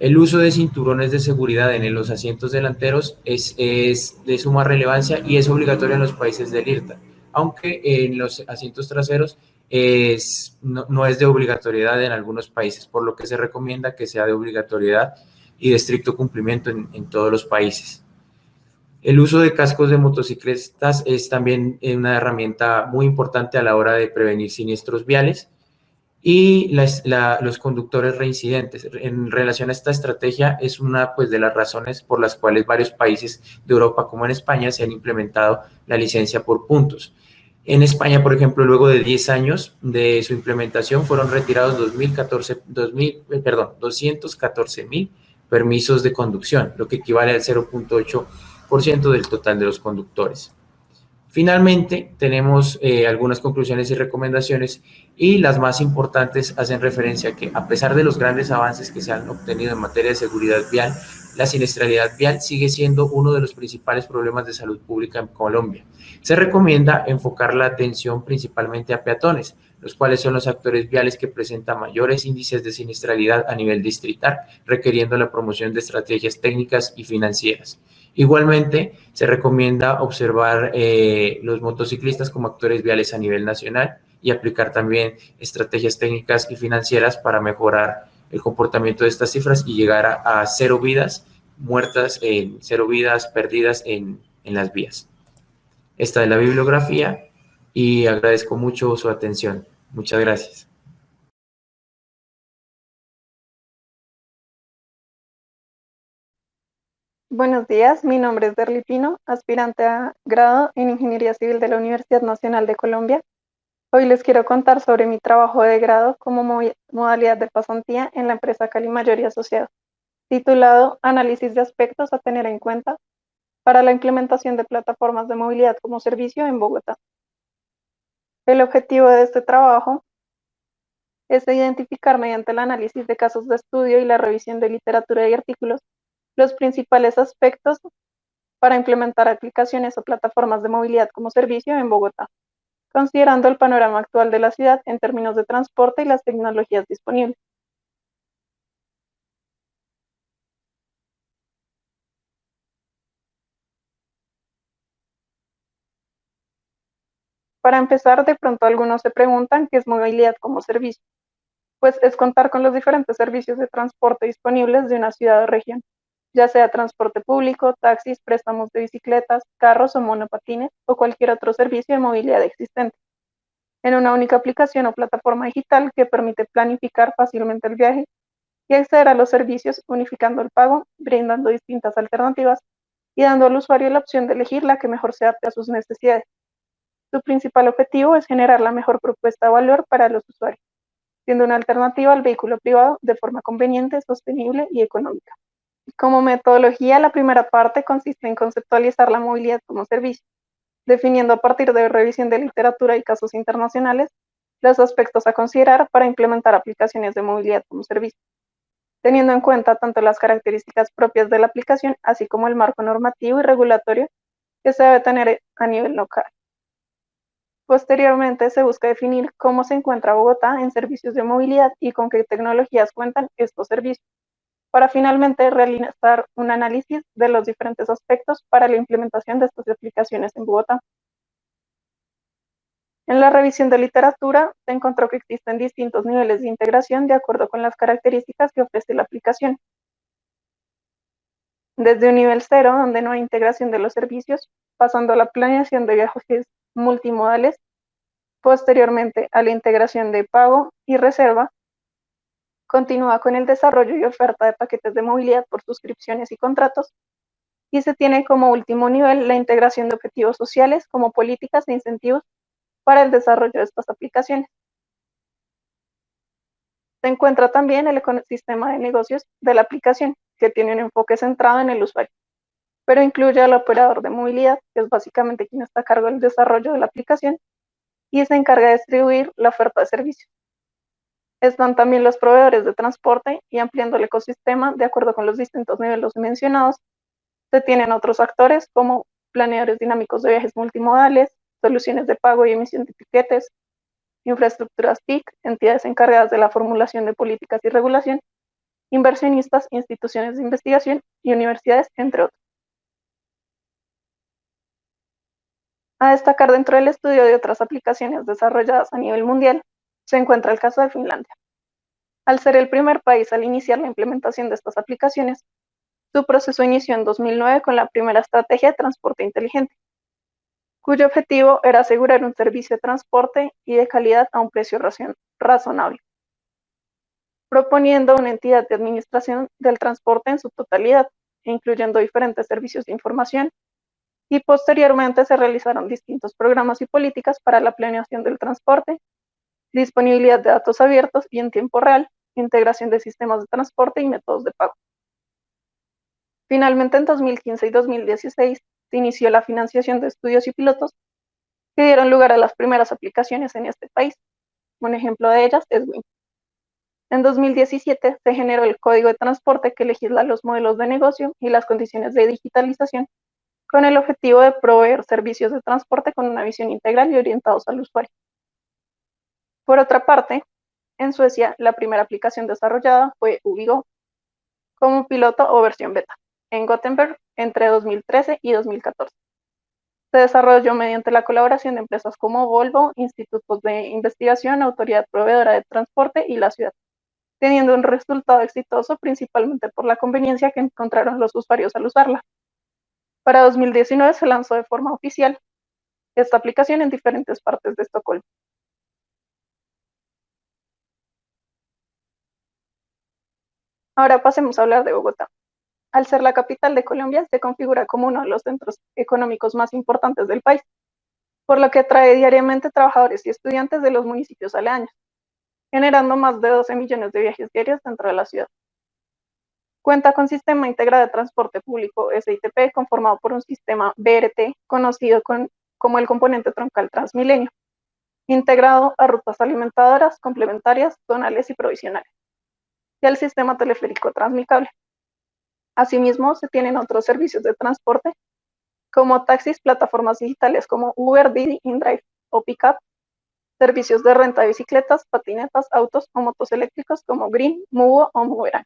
El uso de cinturones de seguridad en los asientos delanteros es de suma relevancia y es obligatorio en los países del IRTA, aunque en los asientos traseros no es de obligatoriedad en algunos países, por lo que se recomienda que sea de obligatoriedad y de estricto cumplimiento en todos los países. El uso de cascos de motocicletas es también una herramienta muy importante a la hora de prevenir siniestros viales. Y los conductores reincidentes. En relación a esta estrategia, es una pues, de las razones por las cuales varios países de Europa, como en España, se han implementado la licencia por puntos. En España, por ejemplo, luego de 10 años de su implementación, fueron retirados 214.000 permisos de conducción, lo que equivale al 0.8% del total de los conductores. Finalmente, tenemos algunas conclusiones y recomendaciones y las más importantes hacen referencia a que a pesar de los grandes avances que se han obtenido en materia de seguridad vial, la siniestralidad vial sigue siendo uno de los principales problemas de salud pública en Colombia. Se recomienda enfocar la atención principalmente a peatones, los cuales son los actores viales que presentan mayores índices de siniestralidad a nivel distrital, requiriendo la promoción de estrategias técnicas y financieras. Igualmente, se recomienda observar los motociclistas como actores viales a nivel nacional y aplicar también estrategias técnicas y financieras para mejorar el comportamiento de estas cifras y llegar a 0 vidas muertas, 0 vidas perdidas en las vías. Esta es la bibliografía y agradezco mucho su atención. Muchas gracias. Buenos días, mi nombre es Derly Pino, aspirante a grado en Ingeniería Civil de la Universidad Nacional de Colombia. Hoy les quiero contar sobre mi trabajo de grado como modalidad de pasantía en la empresa Cali Mayor y Asociados, titulado Análisis de aspectos a tener en cuenta para la implementación de plataformas de movilidad como servicio en Bogotá. El objetivo de este trabajo es identificar mediante el análisis de casos de estudio y la revisión de literatura y artículos los principales aspectos para implementar aplicaciones o plataformas de movilidad como servicio en Bogotá, considerando el panorama actual de la ciudad en términos de transporte y las tecnologías disponibles. Para empezar, de pronto algunos se preguntan qué es movilidad como servicio. Pues es contar con los diferentes servicios de transporte disponibles de una ciudad o región, ya sea transporte público, taxis, préstamos de bicicletas, carros o monopatines o cualquier otro servicio de movilidad existente, en una única aplicación o plataforma digital que permite planificar fácilmente el viaje y acceder a los servicios unificando el pago, brindando distintas alternativas y dando al usuario la opción de elegir la que mejor se adapte a sus necesidades. Su principal objetivo es generar la mejor propuesta de valor para los usuarios, siendo una alternativa al vehículo privado de forma conveniente, sostenible y económica. Como metodología, la primera parte consiste en conceptualizar la movilidad como servicio, definiendo a partir de revisión de literatura y casos internacionales los aspectos a considerar para implementar aplicaciones de movilidad como servicio, teniendo en cuenta tanto las características propias de la aplicación, así como el marco normativo y regulatorio que se debe tener a nivel local. Posteriormente, se busca definir cómo se encuentra Bogotá en servicios de movilidad y con qué tecnologías cuentan estos servicios, para finalmente realizar un análisis de los diferentes aspectos para la implementación de estas aplicaciones en Bogotá. En la revisión de literatura, se encontró que existen distintos niveles de integración de acuerdo con las características que ofrece la aplicación. Desde un nivel cero, donde no hay integración de los servicios, pasando a la planeación de viajes multimodales, posteriormente a la integración de pago y reserva, continúa con el desarrollo y oferta de paquetes de movilidad por suscripciones y contratos, y se tiene como último nivel la integración de objetivos sociales como políticas e incentivos para el desarrollo de estas aplicaciones. Se encuentra también el ecosistema de negocios de la aplicación, que tiene un enfoque centrado en el usuario, pero incluye al operador de movilidad, que es básicamente quien está a cargo del desarrollo de la aplicación, y se encarga de distribuir la oferta de servicios. Están también los proveedores de transporte y ampliando el ecosistema de acuerdo con los distintos niveles mencionados. Se tienen otros actores como planeadores dinámicos de viajes multimodales, soluciones de pago y emisión de tiquetes, infraestructuras TIC, entidades encargadas de la formulación de políticas y regulación, inversionistas, instituciones de investigación y universidades, entre otros. A destacar dentro del estudio de otras aplicaciones desarrolladas a nivel mundial, se encuentra el caso de Finlandia. Al ser el primer país al iniciar la implementación de estas aplicaciones, su proceso inició en 2009 con la primera estrategia de transporte inteligente, cuyo objetivo era asegurar un servicio de transporte y de calidad a un precio razonable, proponiendo una entidad de administración del transporte en su totalidad, incluyendo diferentes servicios de información, y posteriormente se realizaron distintos programas y políticas para la planeación del transporte, disponibilidad de datos abiertos y en tiempo real, integración de sistemas de transporte y métodos de pago. Finalmente, en 2015 y 2016 se inició la financiación de estudios y pilotos que dieron lugar a las primeras aplicaciones en este país. Un ejemplo de ellas es WIM. En 2017 se generó el Código de Transporte que legisla los modelos de negocio y las condiciones de digitalización con el objetivo de proveer servicios de transporte con una visión integral y orientados al usuario. Por otra parte, en Suecia, la primera aplicación desarrollada fue Ubigo como piloto o versión beta en Gothenburg entre 2013 y 2014. Se desarrolló mediante la colaboración de empresas como Volvo, institutos de investigación, autoridad proveedora de transporte y la ciudad, teniendo un resultado exitoso principalmente por la conveniencia que encontraron los usuarios al usarla. Para 2019 se lanzó de forma oficial esta aplicación en diferentes partes de Estocolmo. Ahora pasemos a hablar de Bogotá. Al ser la capital de Colombia, se configura como uno de los centros económicos más importantes del país, por lo que atrae diariamente trabajadores y estudiantes de los municipios aledaños, generando más de 12 millones de viajes diarios dentro de la ciudad. Cuenta con sistema integrado de transporte público SITP conformado por un sistema BRT conocido como el componente troncal Transmilenio, integrado a rutas alimentadoras, complementarias, zonales y provisionales, y al sistema teleférico Transmicable. Asimismo, se tienen otros servicios de transporte como taxis, plataformas digitales como Uber, Didi, InDrive o Pickup, servicios de renta de bicicletas, patinetas, autos o motos eléctricos como Green, Movo o Moverán.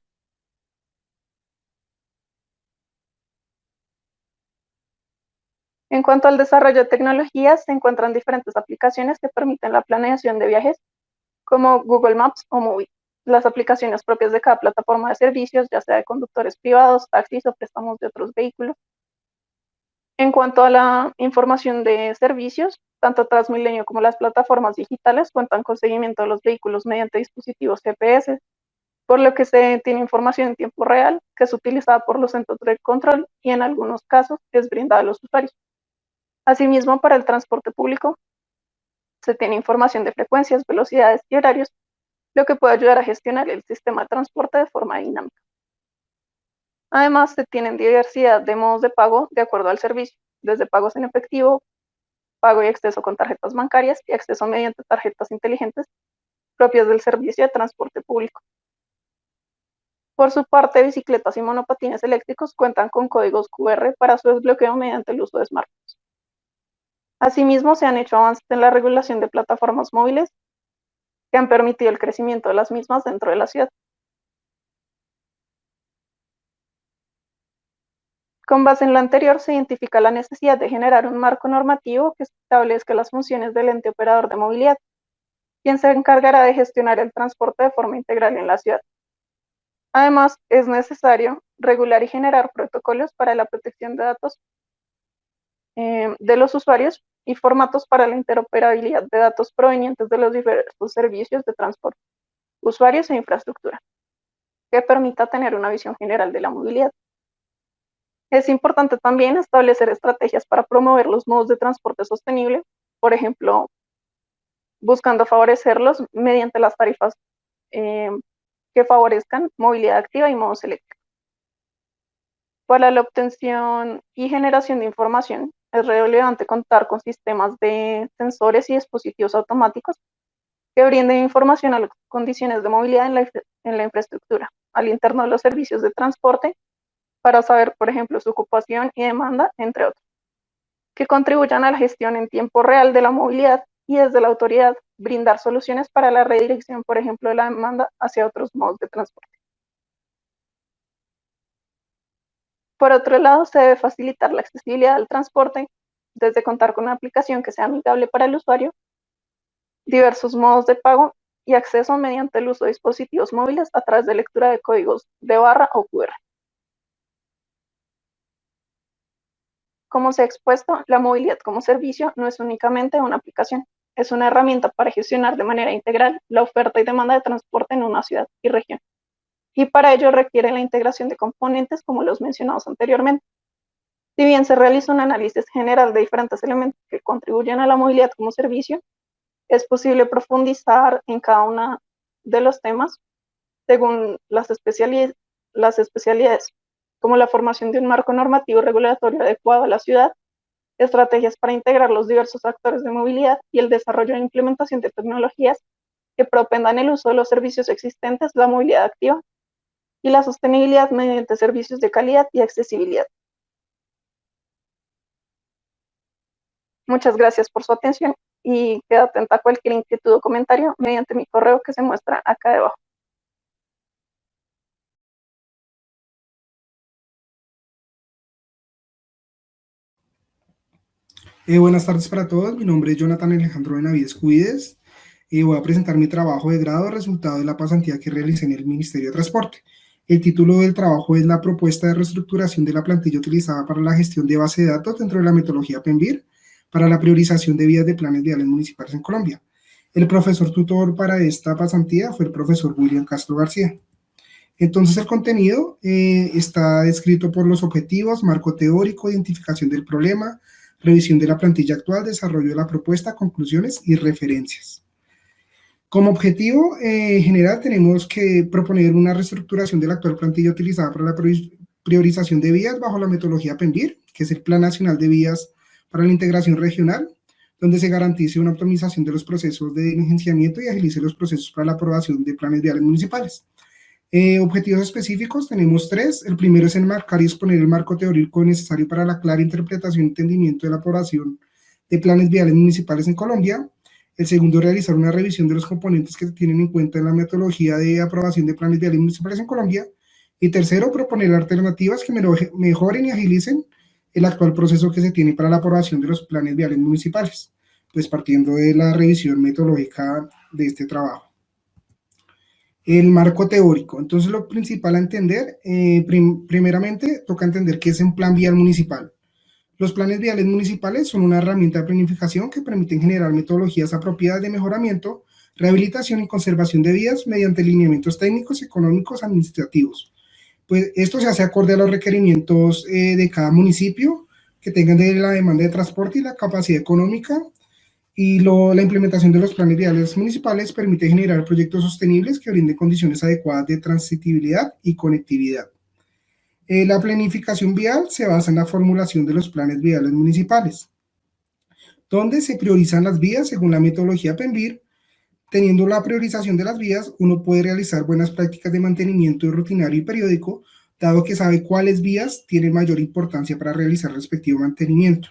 En cuanto al desarrollo de tecnologías, se encuentran diferentes aplicaciones que permiten la planeación de viajes, como Google Maps o Movie. Las aplicaciones propias de cada plataforma de servicios, ya sea de conductores privados, taxis o préstamos de otros vehículos. En cuanto a la información de servicios, tanto Transmilenio como las plataformas digitales cuentan con seguimiento de los vehículos mediante dispositivos GPS, por lo que se tiene información en tiempo real que es utilizada por los centros de control y en algunos casos es brindada a los usuarios. Asimismo, para el transporte público se tiene información de frecuencias, velocidades y horarios, lo que puede ayudar a gestionar el sistema de transporte de forma dinámica. Además, se tienen diversidad de modos de pago de acuerdo al servicio, desde pagos en efectivo, pago y acceso con tarjetas bancarias y acceso mediante tarjetas inteligentes propias del servicio de transporte público. Por su parte, bicicletas y monopatines eléctricos cuentan con códigos QR para su desbloqueo mediante el uso de smartphones. Asimismo, se han hecho avances en la regulación de plataformas móviles que han permitido el crecimiento de las mismas dentro de la ciudad. Con base en lo anterior, se identifica la necesidad de generar un marco normativo que establezca las funciones del ente operador de movilidad, quien se encargará de gestionar el transporte de forma integral en la ciudad. Además, es necesario regular y generar protocolos para la protección de datos de los usuarios y formatos para la interoperabilidad de datos provenientes de los diversos servicios de transporte, usuarios e infraestructura, que permita tener una visión general de la movilidad. Es importante también establecer estrategias para promover los modos de transporte sostenible, por ejemplo, buscando favorecerlos mediante las tarifas que favorezcan movilidad activa y modos eléctricos. Para la obtención y generación de información, es relevante contar con sistemas de sensores y dispositivos automáticos que brinden información a las condiciones de movilidad en la infraestructura, al interno de los servicios de transporte, para saber, por ejemplo, su ocupación y demanda, entre otros, que contribuyan a la gestión en tiempo real de la movilidad y desde la autoridad brindar soluciones para la redirección, por ejemplo, de la demanda hacia otros modos de transporte. Por otro lado, se debe facilitar la accesibilidad al transporte, desde contar con una aplicación que sea amigable para el usuario, diversos modos de pago y acceso mediante el uso de dispositivos móviles a través de lectura de códigos de barra o QR. Como se ha expuesto, la movilidad como servicio no es únicamente una aplicación, es una herramienta para gestionar de manera integral la oferta y demanda de transporte en una ciudad y región. Y para ello requiere la integración de componentes como los mencionados anteriormente. Si bien se realiza un análisis general de diferentes elementos que contribuyen a la movilidad como servicio, es posible profundizar en cada uno de los temas según las especialidades, como la formación de un marco normativo regulatorio adecuado a la ciudad, estrategias para integrar los diversos actores de movilidad y el desarrollo e implementación de tecnologías que propendan el uso de los servicios existentes, la movilidad activa y la sostenibilidad mediante servicios de calidad y accesibilidad. Muchas gracias por su atención y queda atenta a cualquier inquietud o comentario mediante mi correo que se muestra acá debajo. Buenas tardes para todos, mi nombre es Jonathan Alejandro Benavides Cuides y voy a presentar mi trabajo de grado, resultado de la pasantía que realicé en el Ministerio de Transporte. El título del trabajo es la propuesta de reestructuración de la plantilla utilizada para la gestión de base de datos dentro de la metodología PENVIR para la priorización de vías de planes viales municipales en Colombia. El profesor tutor para esta pasantía fue el profesor William Castro García. Entonces el contenido está descrito por los objetivos, marco teórico, identificación del problema, revisión de la plantilla actual, desarrollo de la propuesta, conclusiones y referencias. Como objetivo general tenemos que proponer una reestructuración de la actual plantilla utilizada para la priorización de vías bajo la metodología PENVIR, que es el Plan Nacional de Vías para la Integración Regional, donde se garantice una optimización de los procesos de diligenciamiento y agilice los procesos para la aprobación de planes viales municipales. Objetivos específicos tenemos 3. El primero es enmarcar y exponer el marco teórico necesario para la clara interpretación y entendimiento de la aprobación de planes viales municipales en Colombia. El segundo, realizar una revisión de los componentes que se tienen en cuenta en la metodología de aprobación de planes viales municipales en Colombia. Y tercero, proponer alternativas que mejoren y agilicen el actual proceso que se tiene para la aprobación de los planes viales municipales, pues partiendo de la revisión metodológica de este trabajo. El marco teórico. Entonces, lo principal a entender, primeramente, toca entender qué es un plan vial municipal. Los planes viales municipales son una herramienta de planificación que permiten generar metodologías apropiadas de mejoramiento, rehabilitación y conservación de vías mediante lineamientos técnicos, económicos, administrativos. Pues esto se hace acorde a los requerimientos de cada municipio que tengan de la demanda de transporte y la capacidad económica, y la implementación de los planes viales municipales permite generar proyectos sostenibles que brinden condiciones adecuadas de transitibilidad y conectividad. La planificación vial se basa en la formulación de los planes viales municipales, donde se priorizan las vías según la metodología PENVIR. Teniendo la priorización de las vías, uno puede realizar buenas prácticas de mantenimiento rutinario y periódico, dado que sabe cuáles vías tienen mayor importancia para realizar el respectivo mantenimiento.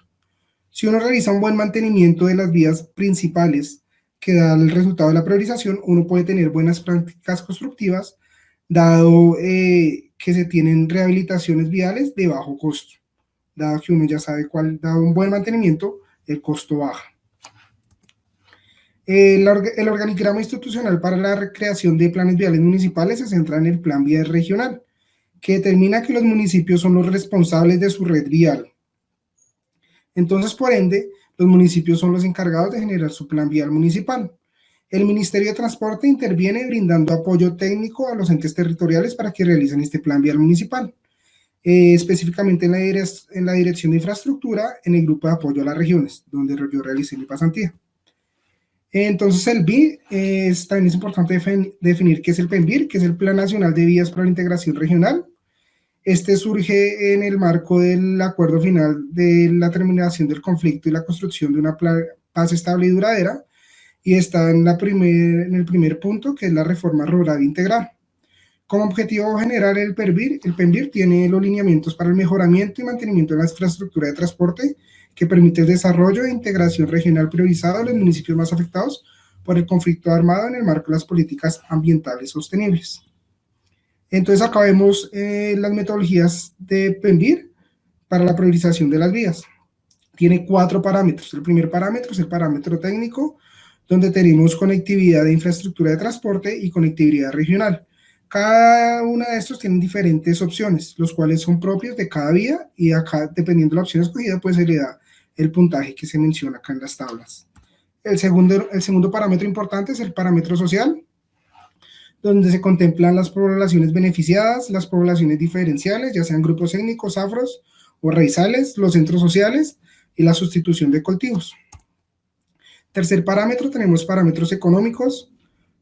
Si uno realiza un buen mantenimiento de las vías principales que da el resultado de la priorización, uno puede tener buenas prácticas constructivas, dado que se tienen rehabilitaciones viales de bajo costo. Dado que uno ya sabe dado un buen mantenimiento, el costo baja. El organigrama institucional para la creación de planes viales municipales se centra en el plan vial regional, que determina que los municipios son los responsables de su red vial. Entonces, por ende, los municipios son los encargados de generar su plan vial municipal. El Ministerio de Transporte interviene brindando apoyo técnico a los entes territoriales para que realicen este plan vial municipal, específicamente en la Dirección de Infraestructura, en el Grupo de Apoyo a las Regiones, donde yo realicé mi pasantía. Entonces, el BI, también es importante definir qué es el PENVIR, que es el Plan Nacional de Vías para la Integración Regional. Este surge en el marco del acuerdo final de la terminación del conflicto y la construcción de una paz estable y duradera, y está en el primer punto, que es la reforma rural integral. Como objetivo general, el PENVIR tiene los lineamientos para el mejoramiento y mantenimiento de la infraestructura de transporte, que permite el desarrollo e integración regional priorizado de los municipios más afectados por el conflicto armado en el marco de las políticas ambientales sostenibles. Entonces, acá vemos las metodologías de PENVIR para la priorización de las vías. Tiene 4 parámetros. El primer parámetro es el parámetro técnico, donde tenemos conectividad de infraestructura de transporte y conectividad regional. Cada una de estos tienen diferentes opciones, los cuales son propios de cada vía, y acá, dependiendo de la opción escogida, pues se le da el puntaje que se menciona acá en las tablas. El segundo parámetro importante es el parámetro social, donde se contemplan las poblaciones beneficiadas, las poblaciones diferenciales, ya sean grupos étnicos, afros o raizales, los centros sociales y la sustitución de cultivos. Tercer parámetro, tenemos parámetros económicos,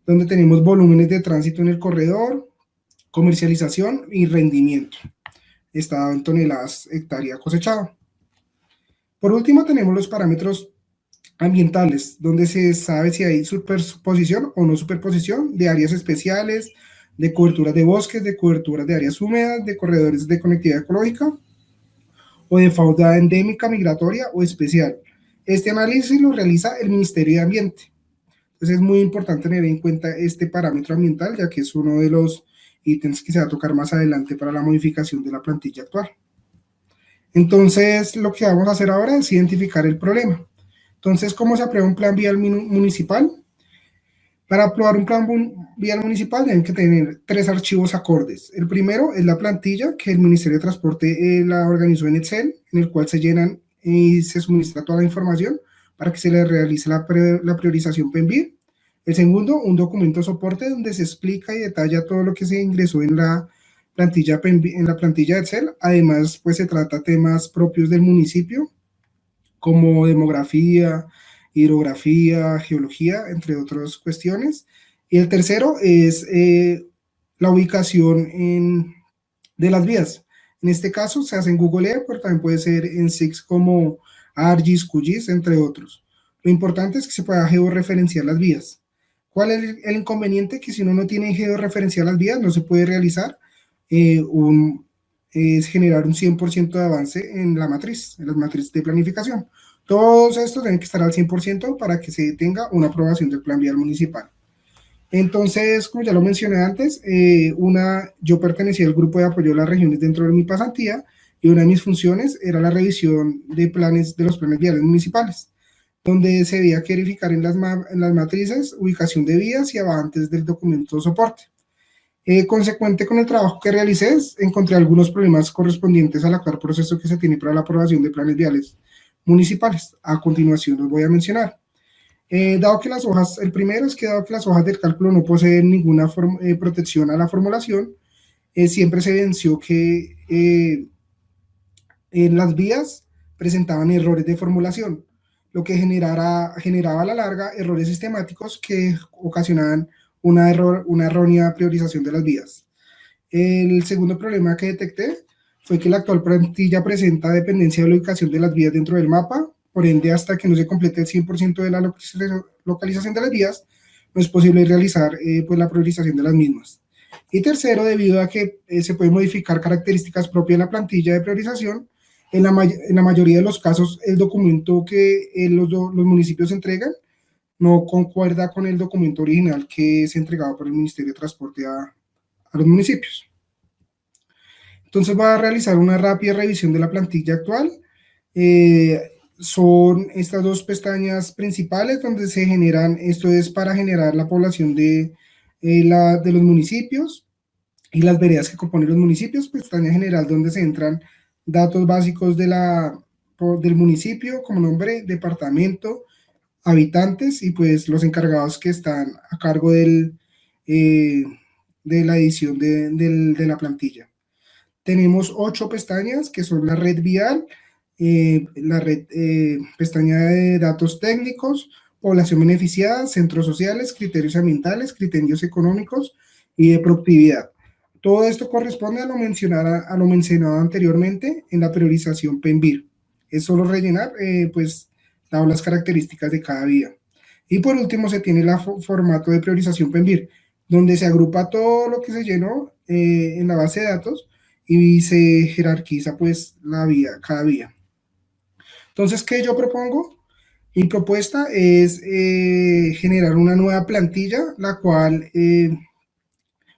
donde tenemos volúmenes de tránsito en el corredor, comercialización y rendimiento, estado en toneladas hectárea cosechado. Por último, tenemos los parámetros ambientales, donde se sabe si hay superposición o no superposición de áreas especiales, de coberturas de bosques, de coberturas de áreas húmedas, de corredores de conectividad ecológica o de fauna endémica, migratoria o especial. Este análisis lo realiza el Ministerio de Ambiente. Entonces es muy importante tener en cuenta este parámetro ambiental, ya que es uno de los ítems que se va a tocar más adelante para la modificación de la plantilla actual. Entonces, lo que vamos a hacer ahora es identificar el problema. Entonces, ¿cómo se aprueba un plan vial municipal? Para aprobar un plan vial municipal deben que tener 3 archivos acordes. El primero es la plantilla que el Ministerio de Transporte la organizó en Excel, en el cual se llenan y se suministra toda la información para que se le realice la priorización PENVIR. El segundo, un documento soporte donde se explica y detalla todo lo que se ingresó en la plantilla de Excel. Además, pues se trata temas propios del municipio, como demografía, hidrografía, geología, entre otras cuestiones. Y el tercero es la ubicación de las vías. En este caso se hace en Google Earth, pero también puede ser en SIX como ArcGIS, QGIS, entre otros. Lo importante es que se pueda georreferenciar las vías. ¿Cuál es el inconveniente? Que si uno no tiene georreferenciar las vías, no se puede realizar es generar un 100% de avance en las matrices de planificación. Todos estos deben que estar al 100% para que se tenga una aprobación del plan vial municipal. Entonces, como ya lo mencioné antes, yo pertenecía al grupo de apoyo a las regiones dentro de mi pasantía, y una de mis funciones era la revisión de los planes viales municipales, donde se veía que verificar en las matrices ubicación de vías y avances del documento de soporte. Consecuente con el trabajo que realicé, encontré algunos problemas correspondientes al actual proceso que se tiene para la aprobación de planes viales municipales. A continuación los voy a mencionar. Dado que el primero es que dado que las hojas del cálculo no poseen ninguna protección a la formulación, siempre se evidenció que en las vías presentaban errores de formulación, lo que generaba a la larga errores sistemáticos que ocasionaban una errónea priorización de las vías. El segundo problema que detecté fue que la actual plantilla presenta dependencia de la ubicación de las vías dentro del mapa, por ende, hasta que no se complete el 100% de la localización de las vías, no es posible realizar pues, la priorización de las mismas. Y tercero, debido a que se pueden modificar características propias de la plantilla de priorización, en la mayoría de los casos, el documento que los municipios entregan no concuerda con el documento original que es entregado por el Ministerio de Transporte a los municipios. Entonces voy a realizar una rápida revisión de la plantilla actual. Son estas dos pestañas principales donde se generan, esto es para generar la población de los municipios y las veredas que componen los municipios, pestaña general donde se entran datos básicos del municipio como nombre, departamento, habitantes y pues los encargados que están a cargo de la edición de la plantilla. Tenemos 8 pestañas que son la red vial, pestaña de datos técnicos, población beneficiada, centros sociales, criterios ambientales, criterios económicos y de productividad. Todo esto corresponde a lo mencionado anteriormente en la priorización PENVIR. Es solo rellenar pues las características de cada vía. Y por último se tiene el formato de priorización PENVIR, donde se agrupa todo lo que se llenó en la base de datos y se jerarquiza pues cada vía. Entonces, ¿qué yo propongo? Mi propuesta es generar una nueva plantilla, la cual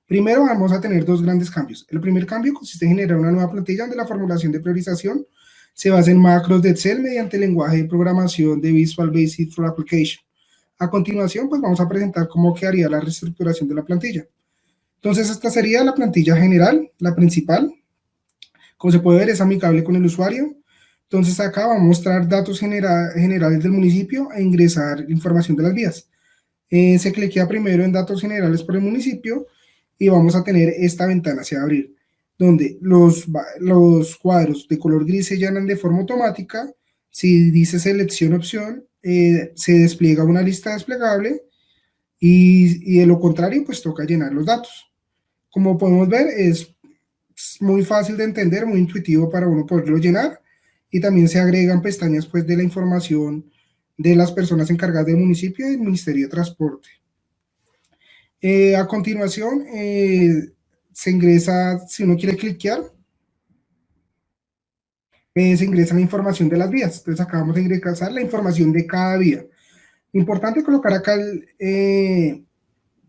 primero vamos a tener 2 grandes cambios. El primer cambio consiste en generar una nueva plantilla donde la formulación de priorización se basa en macros de Excel mediante el lenguaje de programación de Visual Basic for Application. A continuación, pues vamos a presentar cómo quedaría la reestructuración de la plantilla. Entonces, esta sería la plantilla general, la principal. Como se puede ver, es amigable con el usuario. Entonces, acá vamos a mostrar datos generales del municipio e ingresar información de las vías. Se cliquea primero en datos generales por el municipio y vamos a tener esta ventana, se va a abrir, donde los cuadros de color gris se llenan de forma automática. Si dice selección opción, se despliega una lista desplegable y de lo contrario, pues toca llenar los datos. Como podemos ver, es muy fácil de entender, muy intuitivo para uno poderlo llenar y también se agregan pestañas pues de la información de las personas encargadas del municipio y del Ministerio de Transporte. A continuación, se ingresa, si uno quiere cliquear, se ingresa la información de las vías. Entonces acá vamos a ingresar la información de cada vía. Importante colocar acá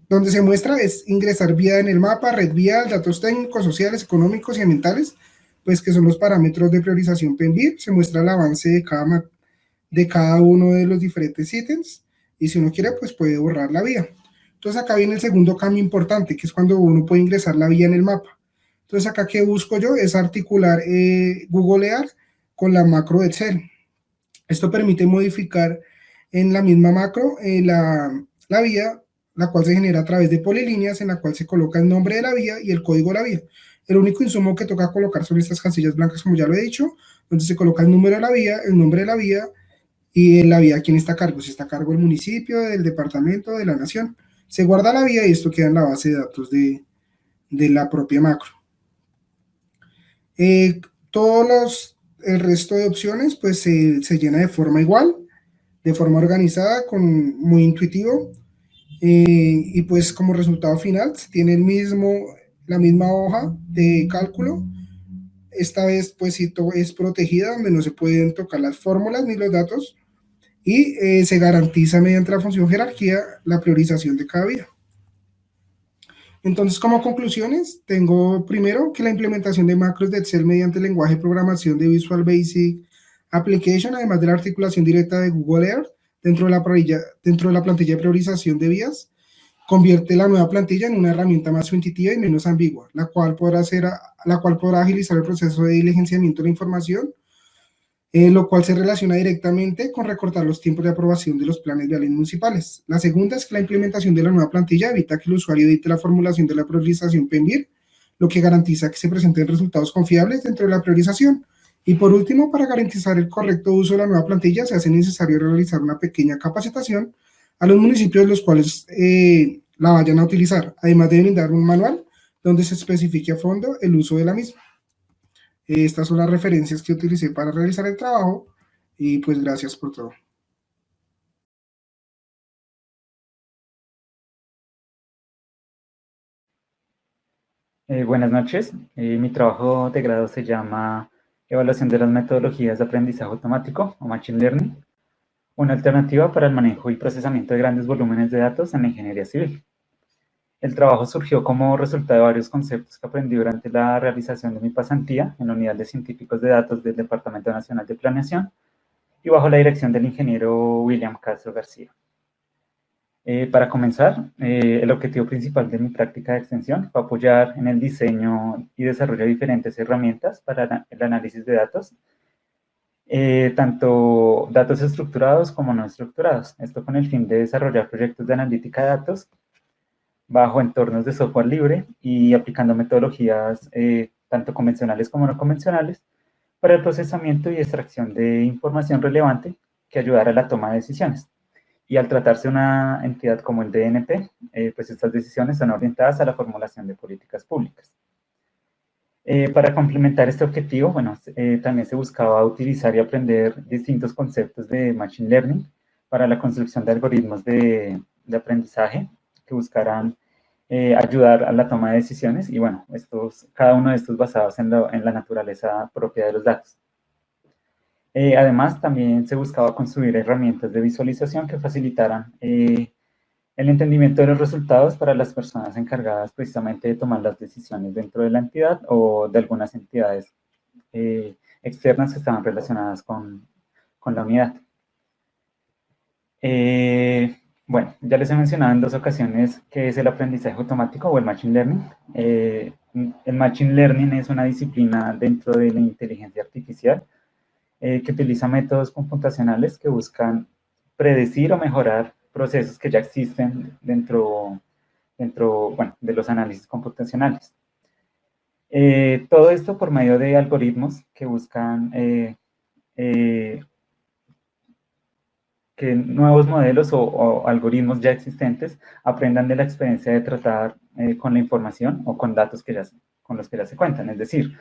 donde se muestra es ingresar vía en el mapa, red vial, datos técnicos, sociales, económicos y ambientales, pues que son los parámetros de priorización PENVIR. Se muestra el avance de cada uno de los diferentes ítems y si uno quiere pues puede borrar la vía. Entonces acá viene el segundo cambio importante, que es cuando uno puede ingresar la vía en el mapa. Entonces acá, ¿qué busco yo? Es articular googlear con la macro de Excel. Esto permite modificar en la misma macro la vía, la cual se genera a través de polilíneas, en la cual se coloca el nombre de la vía y el código de la vía. El único insumo que toca colocar son estas casillas blancas, como ya lo he dicho, donde se coloca el número de la vía, el nombre de la vía y la vía quién está a cargo, si está a cargo del municipio, del departamento, de la nación. Se guarda la vía y esto queda en la base de datos de la propia macro. El resto de opciones pues se llena de forma igual, de forma organizada, muy intuitivo, y pues como resultado final se tiene la misma hoja de cálculo. Esta vez pues es protegida, donde no se pueden tocar las fórmulas ni los datos, y se garantiza mediante la función jerarquía la priorización de cada vía. Entonces, como conclusiones, tengo primero que la implementación de macros de Excel mediante el lenguaje de programación de Visual Basic Application, además de la articulación directa de Google Earth dentro de la plantilla de priorización de vías, convierte la nueva plantilla en una herramienta más intuitiva y menos ambigua, la cual podrá agilizar el proceso de diligenciamiento de la información, lo cual se relaciona directamente con recortar los tiempos de aprobación de los planes viales municipales. La segunda es que la implementación de la nueva plantilla evita que el usuario edite la formulación de la priorización PENVIR, lo que garantiza que se presenten resultados confiables dentro de la priorización. Y por último, para garantizar el correcto uso de la nueva plantilla, se hace necesario realizar una pequeña capacitación a los municipios los cuales la vayan a utilizar, además de brindar un manual donde se especifique a fondo el uso de la misma. Estas son las referencias que utilicé para realizar el trabajo y pues gracias por todo. Buenas noches. Mi trabajo de grado se llama Evaluación de las metodologías de aprendizaje automático o Machine Learning, una alternativa para el manejo y procesamiento de grandes volúmenes de datos en la ingeniería civil. El trabajo surgió como resultado de varios conceptos que aprendí durante la realización de mi pasantía en la Unidad de Científicos de Datos del Departamento Nacional de Planeación y bajo la dirección del ingeniero William Castro García. Para comenzar, el objetivo principal de mi práctica de extensión fue apoyar en el diseño y desarrollo de diferentes herramientas para el análisis de datos, tanto datos estructurados como no estructurados. Esto con el fin de desarrollar proyectos de analítica de datos bajo entornos de software libre y aplicando metodologías tanto convencionales como no convencionales para el procesamiento y extracción de información relevante que ayudara a la toma de decisiones. Y al tratarse de una entidad como el DNP, pues estas decisiones son orientadas a la formulación de políticas públicas. Para complementar este objetivo, bueno, también se buscaba utilizar y aprender distintos conceptos de Machine Learning para la construcción de algoritmos de aprendizaje que buscaran ayudar a la toma de decisiones y, bueno, cada uno de estos basados en la naturaleza propia de los datos. Además, también se buscaba construir herramientas de visualización que facilitaran el entendimiento de los resultados para las personas encargadas precisamente de tomar las decisiones dentro de la entidad o de algunas entidades externas que estaban relacionadas con la unidad. Bueno, ya les he mencionado en 2 ocasiones qué es el aprendizaje automático o el Machine Learning. El Machine Learning es una disciplina dentro de la inteligencia artificial que utiliza métodos computacionales que buscan predecir o mejorar procesos que ya existen dentro bueno, de los análisis computacionales. Todo esto por medio de algoritmos que buscan que nuevos modelos o algoritmos ya existentes aprendan de la experiencia de tratar con la información o con datos con los que ya se cuentan. Es decir,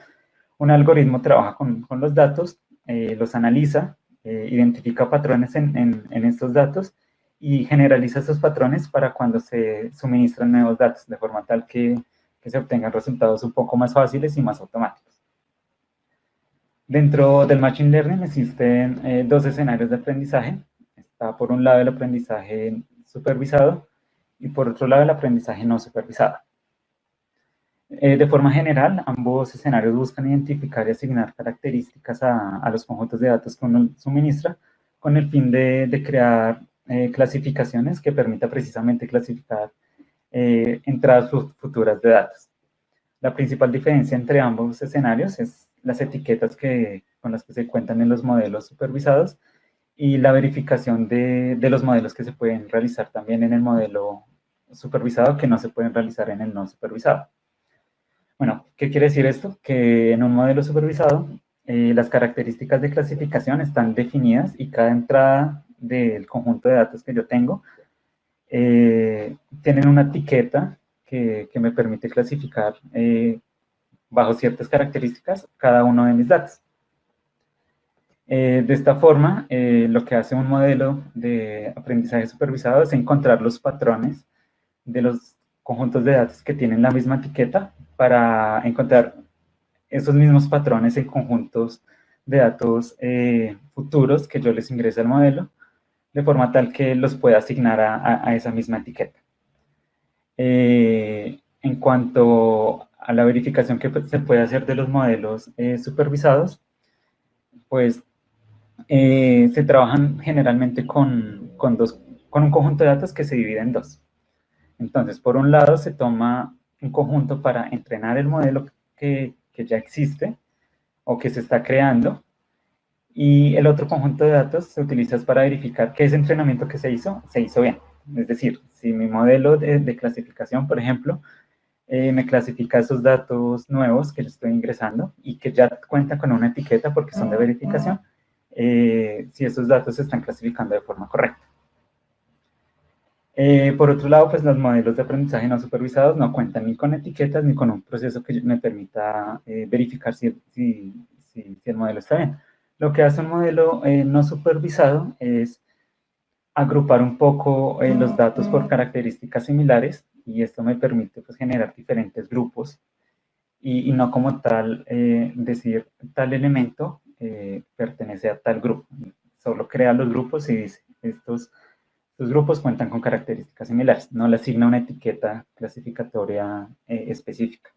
un algoritmo trabaja con los datos, los analiza, identifica patrones en estos datos y generaliza esos patrones para cuando se suministran nuevos datos, de forma tal que se obtengan resultados un poco más fáciles y más automáticos. Dentro del Machine Learning existen 2 escenarios de aprendizaje. Está por un lado el aprendizaje supervisado y por otro lado el aprendizaje no supervisado. De forma general, ambos escenarios buscan identificar y asignar características a los conjuntos de datos que uno suministra con el fin de crear clasificaciones que permita precisamente clasificar entradas futuras de datos. La principal diferencia entre ambos escenarios es las etiquetas con las que se cuentan en los modelos supervisados y la verificación de los modelos que se pueden realizar también en el modelo supervisado que no se pueden realizar en el no supervisado. Bueno, ¿qué quiere decir esto? Que en un modelo supervisado las características de clasificación están definidas y cada entrada del conjunto de datos que yo tengo tienen una etiqueta que me permite clasificar bajo ciertas características cada uno de mis datos. De esta forma, lo que hace un modelo de aprendizaje supervisado es encontrar los patrones de los conjuntos de datos que tienen la misma etiqueta para encontrar esos mismos patrones en conjuntos de datos futuros que yo les ingrese al modelo, de forma tal que los pueda asignar a esa misma etiqueta. En En cuanto a la verificación que se puede hacer de los modelos supervisados, pues se trabajan generalmente con un conjunto de datos que se divide en dos. Entonces, por un lado, se toma un conjunto para entrenar el modelo que ya existe o que se está creando, y el otro conjunto de datos se utiliza para verificar que ese entrenamiento que se hizo bien. Es decir, si mi modelo de clasificación, por ejemplo, me clasifica esos datos nuevos que le estoy ingresando y que ya cuentan con una etiqueta porque son de verificación, si esos datos se están clasificando de forma correcta. Por otro lado, pues los modelos de aprendizaje no supervisados no cuentan ni con etiquetas ni con un proceso que me permita verificar si el modelo está bien. Lo que hace un modelo no supervisado es agrupar un poco los datos por características similares, y esto me permite pues, generar diferentes grupos y no como tal decir tal elemento pertenece a tal grupo. Solo crea los grupos y dice estos grupos cuentan con características similares, no le asigna una etiqueta clasificatoria específica.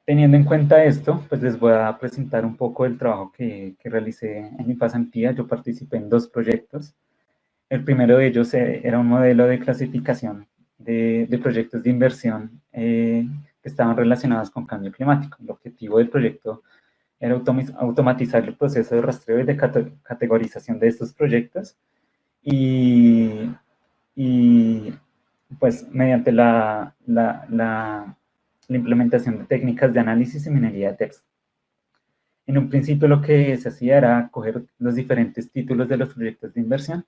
Teniendo en cuenta esto, pues les voy a presentar un poco el trabajo que realicé en mi pasantía. Yo participé en 2 proyectos. El primero de ellos era un modelo de clasificación de proyectos de inversión que estaban relacionados con cambio climático. El objetivo del proyecto era automatizar el proceso de rastreo y de categorización de estos proyectos y pues mediante la implementación de técnicas de análisis y minería de texto. En un principio lo que se hacía era coger los diferentes títulos de los proyectos de inversión,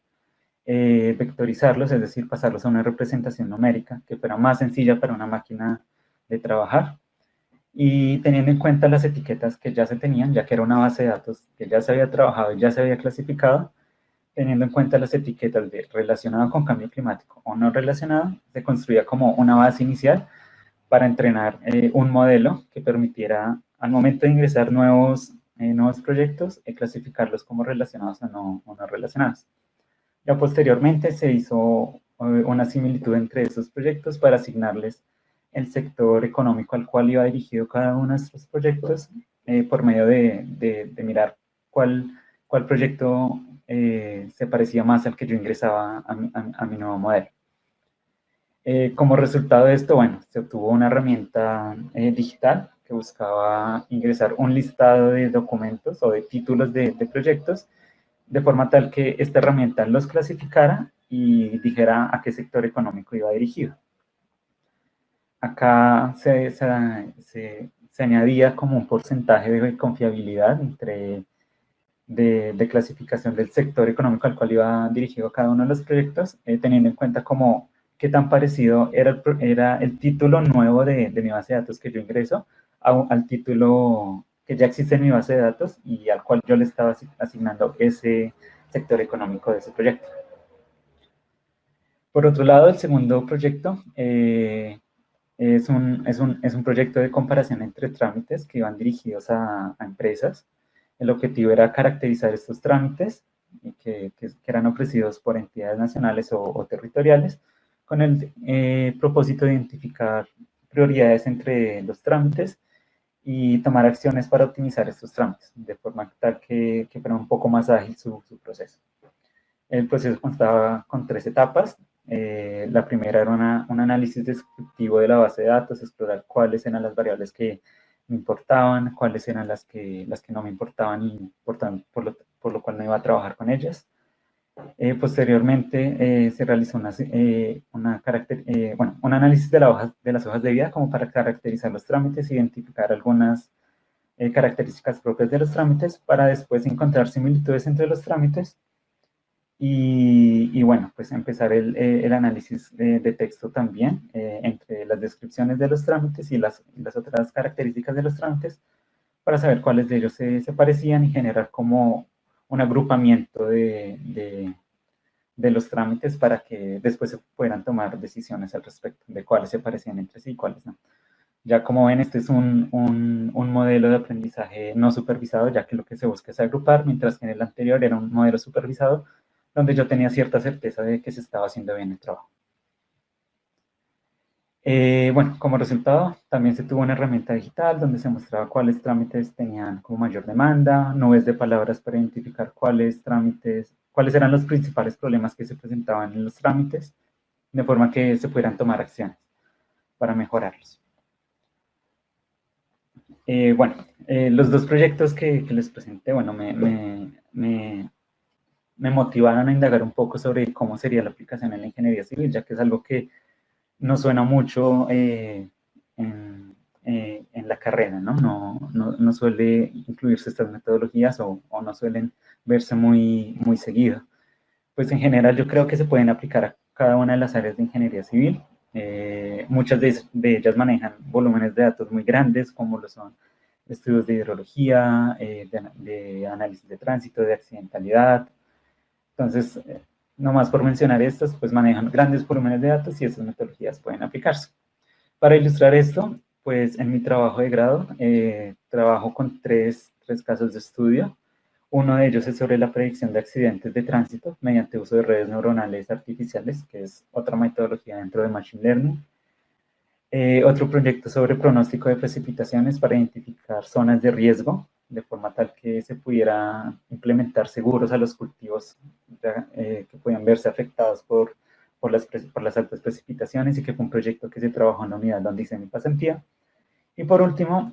vectorizarlos, es decir, pasarlos a una representación numérica que fuera más sencilla para una máquina de trabajar, y teniendo en cuenta las etiquetas que ya se tenían, ya que era una base de datos que ya se había trabajado y ya se había clasificado, teniendo en cuenta las etiquetas de relacionado con cambio climático o no relacionado, se construía como una base inicial para entrenar un modelo que permitiera, al momento de ingresar nuevos proyectos, clasificarlos como relacionados o no relacionados. Ya posteriormente se hizo una similitud entre esos proyectos para asignarles el sector económico al cual iba dirigido cada uno de estos proyectos por medio de mirar cuál proyecto se parecía más al que yo ingresaba a mi nuevo modelo. Como resultado de esto, bueno, se obtuvo una herramienta digital que buscaba ingresar un listado de documentos o de títulos de proyectos, de forma tal que esta herramienta los clasificara y dijera a qué sector económico iba dirigido. Acá se añadía como un porcentaje de confiabilidad de clasificación del sector económico al cual iba dirigido cada uno de los proyectos, teniendo en cuenta como qué tan parecido era el título nuevo de mi base de datos que yo ingreso al título que ya existe en mi base de datos y al cual yo le estaba asignando ese sector económico de ese proyecto. Por otro lado, el segundo proyecto es un proyecto de comparación entre trámites que iban dirigidos a empresas. El objetivo era caracterizar estos trámites que eran ofrecidos por entidades nacionales o territoriales, con el propósito de identificar prioridades entre los trámites y tomar acciones para optimizar estos trámites, de forma tal que fuera un poco más ágil su proceso. El proceso constaba con 3 etapas. La primera era un análisis descriptivo de la base de datos, explorar cuáles eran las variables que me importaban, cuáles eran las que no me importaban y por lo cual no iba a trabajar con ellas. Posteriormente se realizó un análisis de las hojas de vida como para caracterizar los trámites, identificar algunas características propias de los trámites para después encontrar similitudes entre los trámites y bueno, pues empezar el análisis de texto también entre las descripciones de los trámites y las otras características de los trámites para saber cuáles de ellos se parecían y generar como un agrupamiento de los trámites para que después se puedan tomar decisiones al respecto de cuáles se parecían entre sí y cuáles no. Ya como ven, este es un modelo de aprendizaje no supervisado, ya que lo que se busca es agrupar, mientras que en el anterior era un modelo supervisado, donde yo tenía cierta certeza de que se estaba haciendo bien el trabajo. Bueno, como resultado, también se tuvo una herramienta digital donde se mostraba cuáles trámites tenían como mayor demanda, nubes de palabras para identificar cuáles eran los principales problemas que se presentaban en los trámites, de forma que se pudieran tomar acciones para mejorarlos. Los dos proyectos que les presenté, bueno, me motivaron a indagar un poco sobre cómo sería la aplicación en la ingeniería civil, ya que es algo que no suena mucho en la carrera, ¿no? No suele incluirse estas metodologías o no suelen verse muy seguido. Pues en general yo creo que se pueden aplicar a cada una de las áreas de ingeniería civil. Muchas de ellas manejan volúmenes de datos muy grandes, como lo son estudios de hidrología, de análisis de tránsito, de accidentalidad. Entonces, nomás por mencionar estas, pues manejan grandes volúmenes de datos y estas metodologías pueden aplicarse. Para ilustrar esto, pues en mi trabajo de grado, trabajo con tres casos de estudio. Uno de ellos es sobre la predicción de accidentes de tránsito mediante uso de redes neuronales artificiales, que es otra metodología dentro de Machine Learning. Otro proyecto sobre pronóstico de precipitaciones para identificar zonas de riesgo, de forma tal que se pudiera implementar seguros a los cultivos que podían verse afectados por las altas precipitaciones, y que fue un proyecto que se trabajó en la unidad donde hice mi pasantía. Y por último,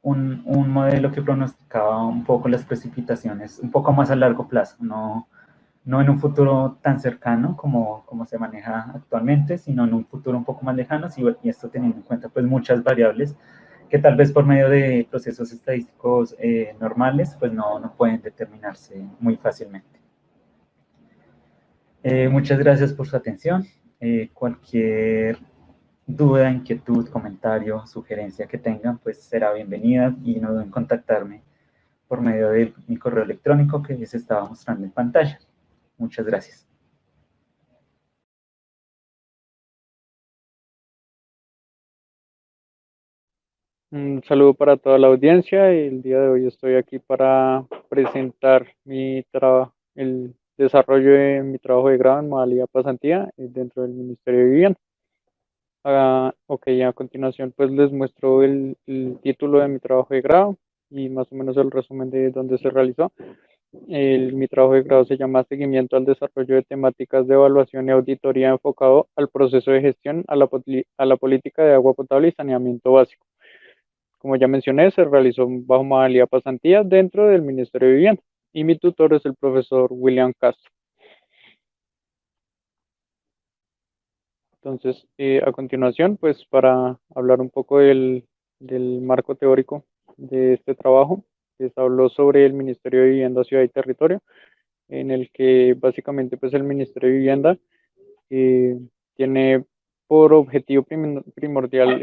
un modelo que pronosticaba un poco las precipitaciones un poco más a largo plazo, no en un futuro tan cercano como se maneja actualmente, sino en un futuro un poco más lejano, y esto teniendo en cuenta pues muchas variables que tal vez por medio de procesos estadísticos normales pues no pueden determinarse muy fácilmente. Muchas gracias por su atención. Cualquier duda, inquietud, comentario, sugerencia que tengan, pues será bienvenida, y no duden en contactarme por medio de mi correo electrónico que les estaba mostrando en pantalla. Muchas gracias. Un saludo para toda la audiencia. El día de hoy estoy aquí para presentar el desarrollo de mi trabajo de grado en modalidad pasantía dentro del Ministerio de Vivienda. A continuación pues les muestro el título de mi trabajo de grado y más o menos el resumen de dónde se realizó. Mi trabajo de grado se llama Seguimiento al desarrollo de temáticas de evaluación y auditoría enfocado al proceso de gestión a la política de agua potable y saneamiento básico. Como ya mencioné, se realizó bajo modalidad pasantía dentro del Ministerio de Vivienda y mi tutor es el profesor William Castro. Entonces, a continuación, pues para hablar un poco del marco teórico de este trabajo, les hablo sobre el Ministerio de Vivienda, Ciudad y Territorio, en el que básicamente pues el Ministerio de Vivienda tiene por objetivo primordial,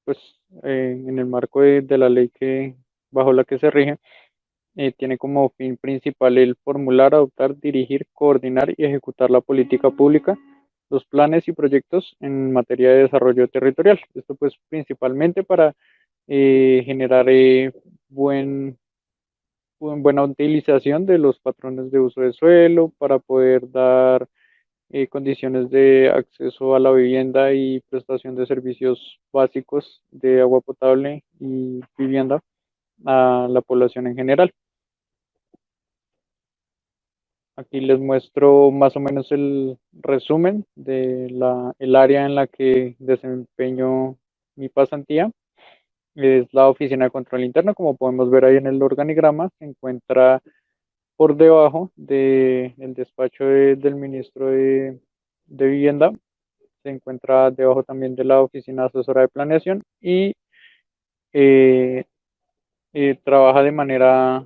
pues en el marco de la ley bajo la que se rige, tiene como fin principal el formular, adoptar, dirigir, coordinar y ejecutar la política pública, los planes y proyectos en materia de desarrollo territorial. Esto pues principalmente para generar buena utilización de los patrones de uso de suelo, para poder dar condiciones de acceso a la vivienda y prestación de servicios básicos de agua potable y vivienda a la población en general. Aquí les muestro más o menos el resumen de el área en la que desempeño mi pasantía. Es la Oficina de Control Interno, como podemos ver ahí en el organigrama, se encuentra por debajo del despacho del ministro de Vivienda, se encuentra debajo también de la Oficina Asesora de Planeación y eh, trabaja de manera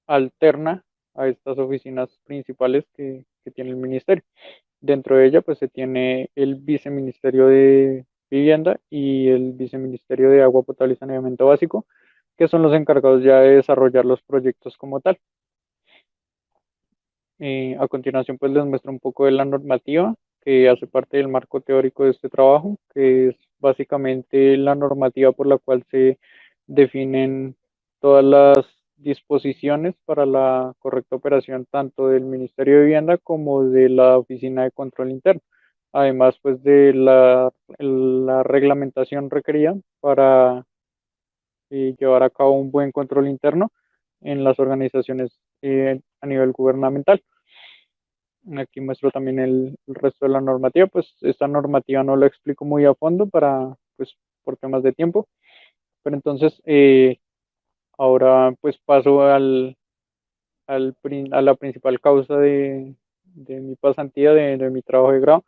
alterna a estas oficinas principales que tiene el ministerio. Dentro de ella, pues se tiene el Viceministerio de Vivienda y el Viceministerio de Agua Potable y Saneamiento Básico, que son los encargados ya de desarrollar los proyectos como tal. A continuación, pues les muestro un poco de la normativa que hace parte del marco teórico de este trabajo, que es básicamente la normativa por la cual se definen todas las disposiciones para la correcta operación tanto del Ministerio de Vivienda como de la Oficina de Control Interno. además pues de la reglamentación requerida para llevar a cabo un buen control interno en las organizaciones a nivel gubernamental. Aquí muestro también el resto de la normativa, pues esta normativa no la explico muy a fondo pues, por temas de tiempo, pero entonces ahora pues paso a la principal causa de mi pasantía, de mi trabajo de grado,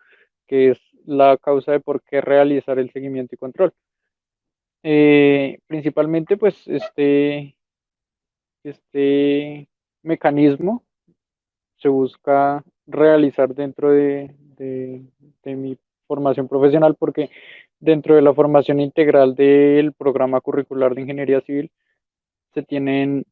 que es la causa de por qué realizar el seguimiento y control. Principalmente pues este mecanismo se busca realizar dentro de mi formación profesional, porque dentro de la formación integral del programa curricular de Ingeniería Civil se tienen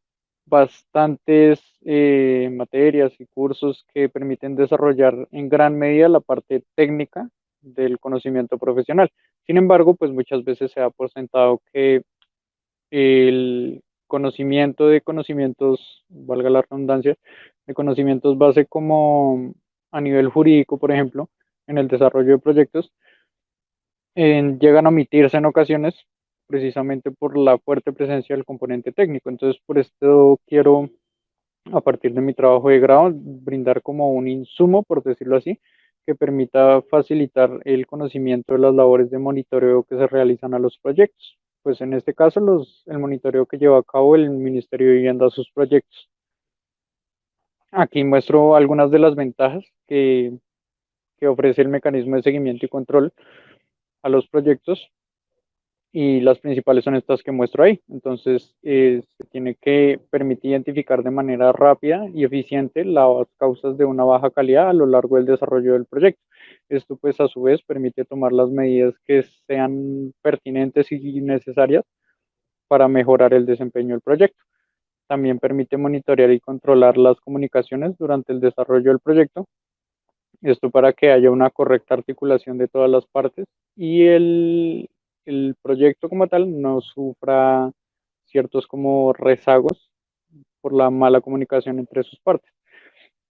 bastantes materias y cursos que permiten desarrollar en gran medida la parte técnica del conocimiento profesional. Sin embargo, pues muchas veces se ha por sentado que el conocimiento de conocimientos, valga la redundancia, de conocimientos base como a nivel jurídico, por ejemplo, en el desarrollo de proyectos, llegan a omitirse en ocasiones precisamente por la fuerte presencia del componente técnico. Entonces, por esto quiero, a partir de mi trabajo de grado, brindar como un insumo, por decirlo así, que permita facilitar el conocimiento de las labores de monitoreo que se realizan a los proyectos. Pues en este caso, el monitoreo que lleva a cabo el Ministerio de Vivienda a sus proyectos. Aquí muestro algunas de las ventajas que ofrece el mecanismo de seguimiento y control a los proyectos, y las principales son estas que muestro ahí. Entonces, se tiene que permitir identificar de manera rápida y eficiente las causas de una baja calidad a lo largo del desarrollo del proyecto. Esto, pues, a su vez, permite tomar las medidas que sean pertinentes y necesarias para mejorar el desempeño del proyecto. También permite monitorear y controlar las comunicaciones durante el desarrollo del proyecto. Esto para que haya una correcta articulación de todas las partes y el proyecto como tal no sufra ciertos como rezagos por la mala comunicación entre sus partes.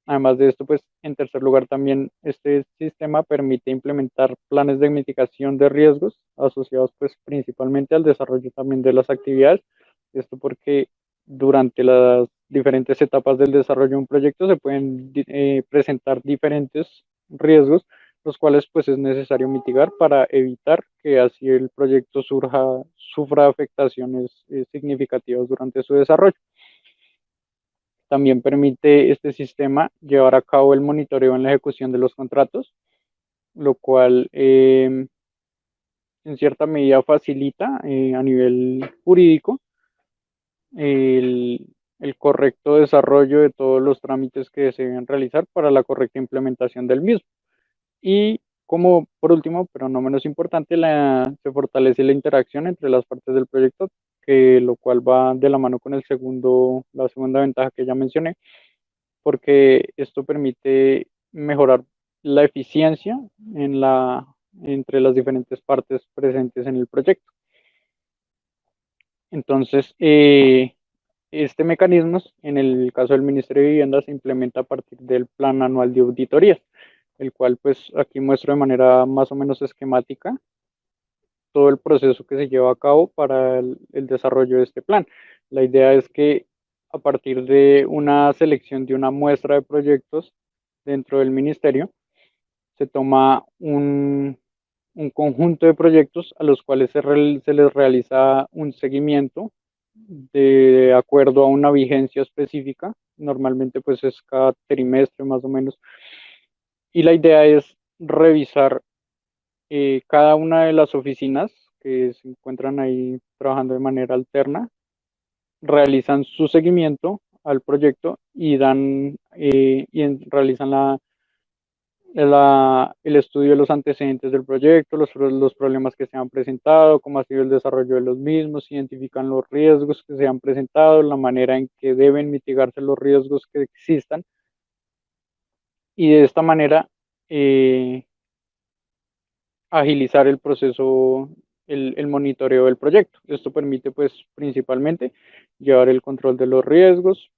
Además de esto, pues en tercer lugar también este sistema permite implementar planes de mitigación de riesgos asociados pues principalmente al desarrollo también de las actividades. Esto porque durante las diferentes etapas del desarrollo de un proyecto se pueden presentar diferentes riesgos, los cuales pues es necesario mitigar para evitar que así el proyecto sufra afectaciones significativas durante su desarrollo. También permite este sistema llevar a cabo el monitoreo en la ejecución de los contratos, lo cual en cierta medida facilita a nivel jurídico el, el correcto desarrollo de todos los trámites que se deben realizar para la correcta implementación del mismo. Y como por último, pero no menos importante, se fortalece la interacción entre las partes del proyecto, lo cual va de la mano con la segunda ventaja que ya mencioné, porque esto permite mejorar la eficiencia entre las diferentes partes presentes en el proyecto. Entonces, este mecanismo, en el caso del Ministerio de Vivienda, se implementa a partir del Plan Anual de Auditorías, el cual pues aquí muestro de manera más o menos esquemática todo el proceso que se lleva a cabo para el desarrollo de este plan. La idea es que a partir de una selección de una muestra de proyectos dentro del ministerio, se toma un conjunto de proyectos a los cuales se les realiza un seguimiento de acuerdo a una vigencia específica. Normalmente pues es cada trimestre más o menos. Y la idea es revisar cada una de las oficinas que se encuentran ahí trabajando de manera alterna, realizan su seguimiento al proyecto y realizan el estudio de los antecedentes del proyecto, los problemas que se han presentado, cómo ha sido el desarrollo de los mismos, identifican los riesgos que se han presentado, la manera en que deben mitigarse los riesgos que existan, y de esta manera agilizar el proceso, el monitoreo del proyecto. Esto permite pues principalmente llevar el control de los riesgos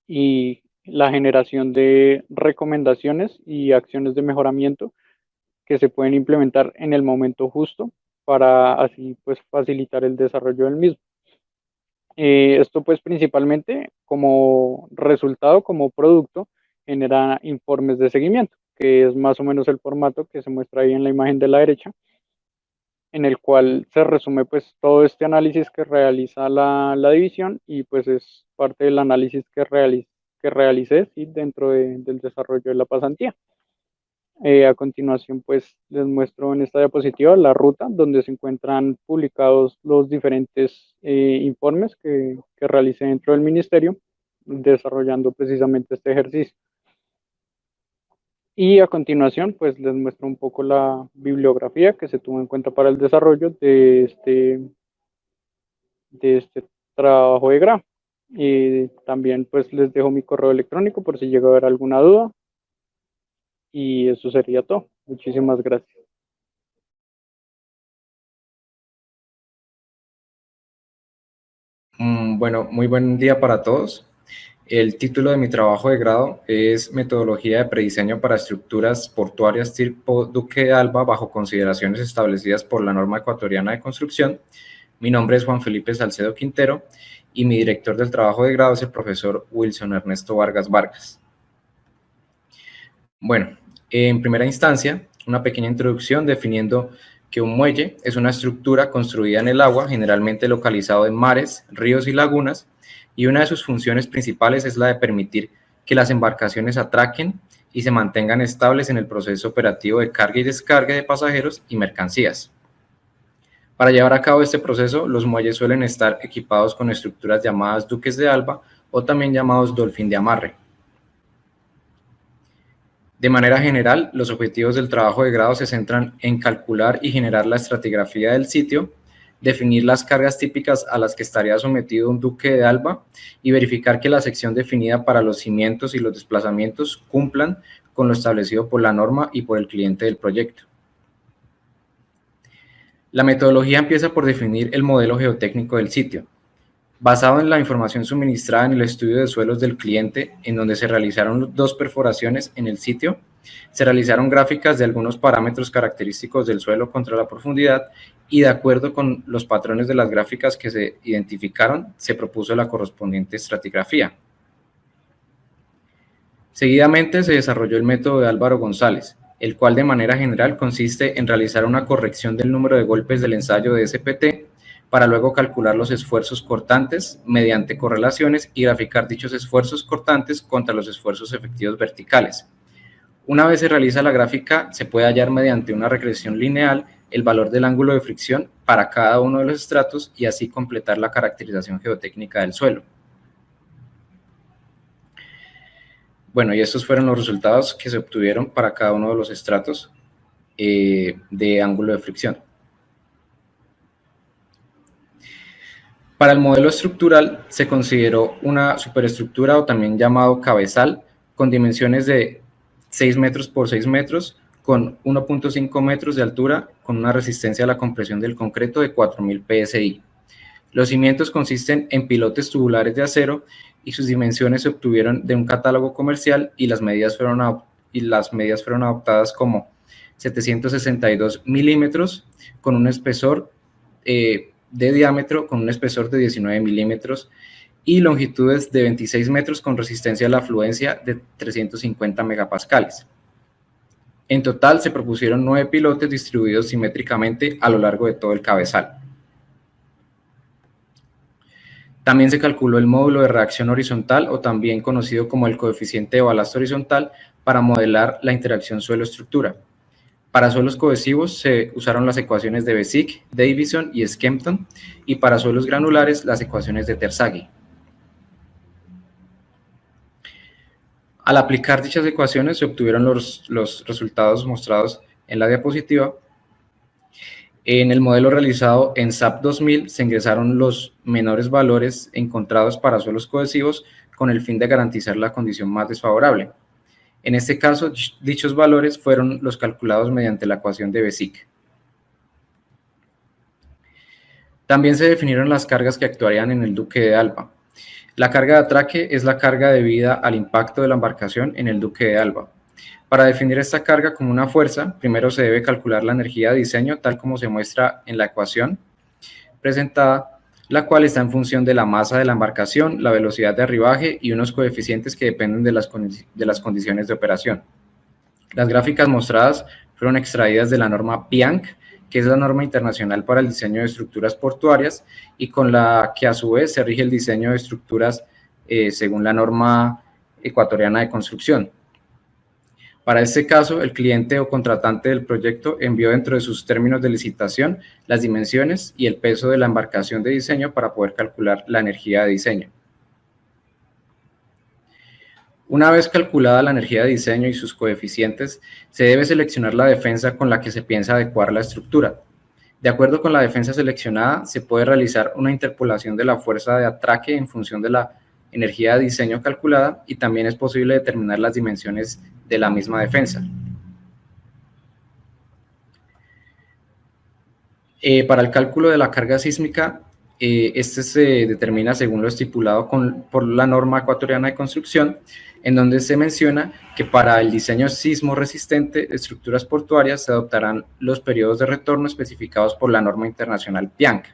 y la generación de recomendaciones y acciones de mejoramiento que se pueden implementar en el momento justo para así pues facilitar el desarrollo del mismo. Esto pues principalmente como resultado, como producto, genera informes de seguimiento, que es más o menos el formato que se muestra ahí en la imagen de la derecha, en el cual se resume pues todo este análisis que realiza la división y pues es parte del análisis que realicé ¿sí? Dentro del desarrollo de la pasantía. A continuación, pues les muestro en esta diapositiva la ruta donde se encuentran publicados los diferentes informes que realicé dentro del ministerio, desarrollando precisamente este ejercicio. Y a continuación, pues les muestro un poco la bibliografía que se tuvo en cuenta para el desarrollo de este trabajo de grado. Y también pues les dejo mi correo electrónico por si llega a haber alguna duda. Y eso sería todo. Muchísimas gracias. Bueno, muy buen día para todos. El título de mi trabajo de grado es Metodología de prediseño para estructuras portuarias tipo Duque de Alba bajo consideraciones establecidas por la norma ecuatoriana de construcción. Mi nombre es Juan Felipe Salcedo Quintero y mi director del trabajo de grado es el profesor Wilson Ernesto Vargas Vargas. Bueno, en primera instancia, una pequeña introducción definiendo que un muelle es una estructura construida en el agua, generalmente localizado en mares, ríos y lagunas, y una de sus funciones principales es la de permitir que las embarcaciones atraquen y se mantengan estables en el proceso operativo de carga y descarga de pasajeros y mercancías. Para llevar a cabo este proceso, los muelles suelen estar equipados con estructuras llamadas duques de Alba o también llamados dolfín de amarre. De manera general, los objetivos del trabajo de grado se centran en calcular y generar la estratigrafía del sitio, definir las cargas típicas a las que estaría sometido un duque de Alba y verificar que la sección definida para los cimientos y los desplazamientos cumplan con lo establecido por la norma y por el cliente del proyecto. La metodología empieza por definir el modelo geotécnico del sitio. Basado en la información suministrada en el estudio de suelos del cliente, en donde se realizaron 2 perforaciones en el sitio, se realizaron gráficas de algunos parámetros característicos del suelo contra la profundidad y de acuerdo con los patrones de las gráficas que se identificaron, se propuso la correspondiente estratigrafía. Seguidamente se desarrolló el método de Álvaro González, el cual de manera general consiste en realizar una corrección del número de golpes del ensayo de SPT para luego calcular los esfuerzos cortantes mediante correlaciones y graficar dichos esfuerzos cortantes contra los esfuerzos efectivos verticales. Una vez se realiza la gráfica, se puede hallar mediante una regresión lineal el valor del ángulo de fricción para cada uno de los estratos y así completar la caracterización geotécnica del suelo. Bueno, y estos fueron los resultados que se obtuvieron para cada uno de los estratos de ángulo de fricción. Para el modelo estructural se consideró una superestructura o también llamado cabezal con dimensiones de 6 metros por 6 metros con 1.5 metros de altura con una resistencia a la compresión del concreto de 4000 PSI. Los cimientos consisten en pilotes tubulares de acero y sus dimensiones se obtuvieron de un catálogo comercial y las medidas fueron adoptadas como 762 milímetros con un espesor de diámetro con un espesor de 19 milímetros y longitudes de 26 metros con resistencia a la afluencia de 350 megapascales. En total se propusieron 9 pilotes distribuidos simétricamente a lo largo de todo el cabezal. También se calculó el módulo de reacción horizontal o también conocido como el coeficiente de balasto horizontal para modelar la interacción suelo-estructura. Para suelos cohesivos se usaron las ecuaciones de Besic, Davison y Skempton y para suelos granulares las ecuaciones de Terzaghi. Al aplicar dichas ecuaciones se obtuvieron los resultados mostrados en la diapositiva. En el modelo realizado en SAP 2000 se ingresaron los menores valores encontrados para suelos cohesivos con el fin de garantizar la condición más desfavorable. En este caso, dichos valores fueron los calculados mediante la ecuación de Besic. También se definieron las cargas que actuarían en el duque de Alba. La carga de atraque es la carga debida al impacto de la embarcación en el duque de Alba. Para definir esta carga como una fuerza, primero se debe calcular la energía de diseño tal como se muestra en la ecuación presentada, la cual está en función de la masa de la embarcación, la velocidad de arribaje y unos coeficientes que dependen de las condiciones de operación. Las gráficas mostradas fueron extraídas de la norma PIANC, que es la norma internacional para el diseño de estructuras portuarias y con la que a su vez se rige el diseño de estructuras según la norma ecuatoriana de construcción. Para este caso, el cliente o contratante del proyecto envió dentro de sus términos de licitación las dimensiones y el peso de la embarcación de diseño para poder calcular la energía de diseño. Una vez calculada la energía de diseño y sus coeficientes, se debe seleccionar la defensa con la que se piensa adecuar la estructura. De acuerdo con la defensa seleccionada, se puede realizar una interpolación de la fuerza de atraque en función de la energía de diseño calculada y también es posible determinar las dimensiones de la misma defensa. Para el cálculo de la carga sísmica, este se determina según lo estipulado por la norma ecuatoriana de construcción, en donde se menciona que para el diseño sismo resistente de estructuras portuarias se adoptarán los periodos de retorno especificados por la norma internacional PIANC.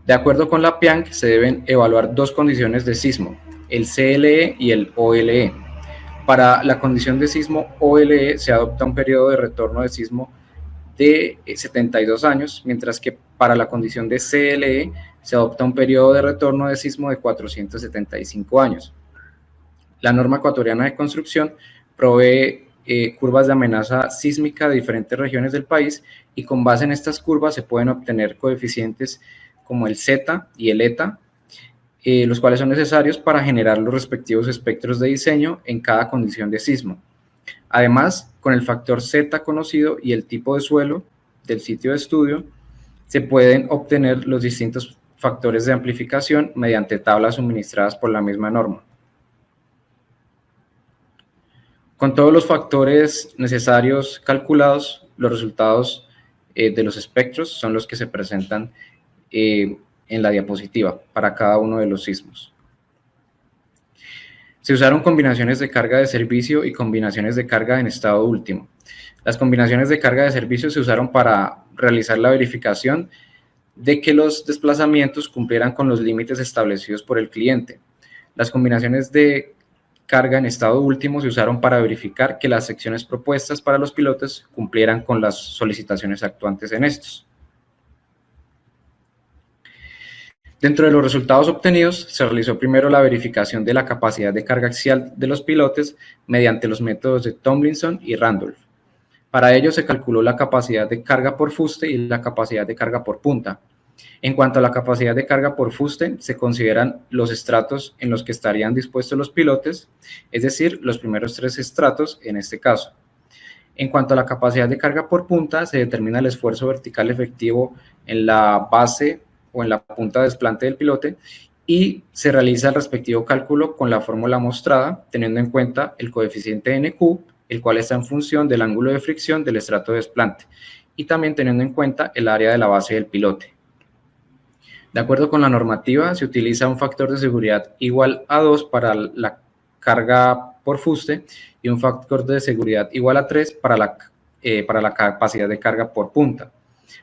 De acuerdo con la PIANC, se deben evaluar dos condiciones de sismo, el CLE y el OLE. Para la condición de sismo OLE se adopta un periodo de retorno de sismo de 72 años, mientras que para la condición de CLE se adopta un periodo de retorno de sismo de 475 años. La norma ecuatoriana de construcción provee curvas de amenaza sísmica de diferentes regiones del país y con base en estas curvas se pueden obtener coeficientes como el Z y el ETA, los cuales son necesarios para generar los respectivos espectros de diseño en cada condición de sismo. Además, con el factor Z conocido y el tipo de suelo del sitio de estudio, se pueden obtener los distintos factores de amplificación mediante tablas suministradas por la misma norma. Con todos los factores necesarios calculados, los resultados de los espectros son los que se presentan en la diapositiva para cada uno de los sismos. Se usaron combinaciones de carga de servicio y combinaciones de carga en estado último. Las combinaciones de carga de servicio se usaron para realizar la verificación de que los desplazamientos cumplieran con los límites establecidos por el cliente. Las combinaciones de carga en estado último se usaron para verificar que las secciones propuestas para los pilotes cumplieran con las solicitaciones actuantes en estos. Dentro de los resultados obtenidos, se realizó primero la verificación de la capacidad de carga axial de los pilotes mediante los métodos de Tomlinson y Randolph. Para ello se calculó la capacidad de carga por fuste y la capacidad de carga por punta. En cuanto a la capacidad de carga por fuste, se consideran los estratos en los que estarían dispuestos los pilotes, es decir, los primeros 3 estratos en este caso. En cuanto a la capacidad de carga por punta, se determina el esfuerzo vertical efectivo en la base o en la punta de desplante del pilote y se realiza el respectivo cálculo con la fórmula mostrada, teniendo en cuenta el coeficiente NQ, el cual está en función del ángulo de fricción del estrato de desplante, y también teniendo en cuenta el área de la base del pilote. De acuerdo con la normativa, se utiliza un factor de seguridad igual a 2 para la carga por fuste y un factor de seguridad igual a 3 para la capacidad de carga por punta,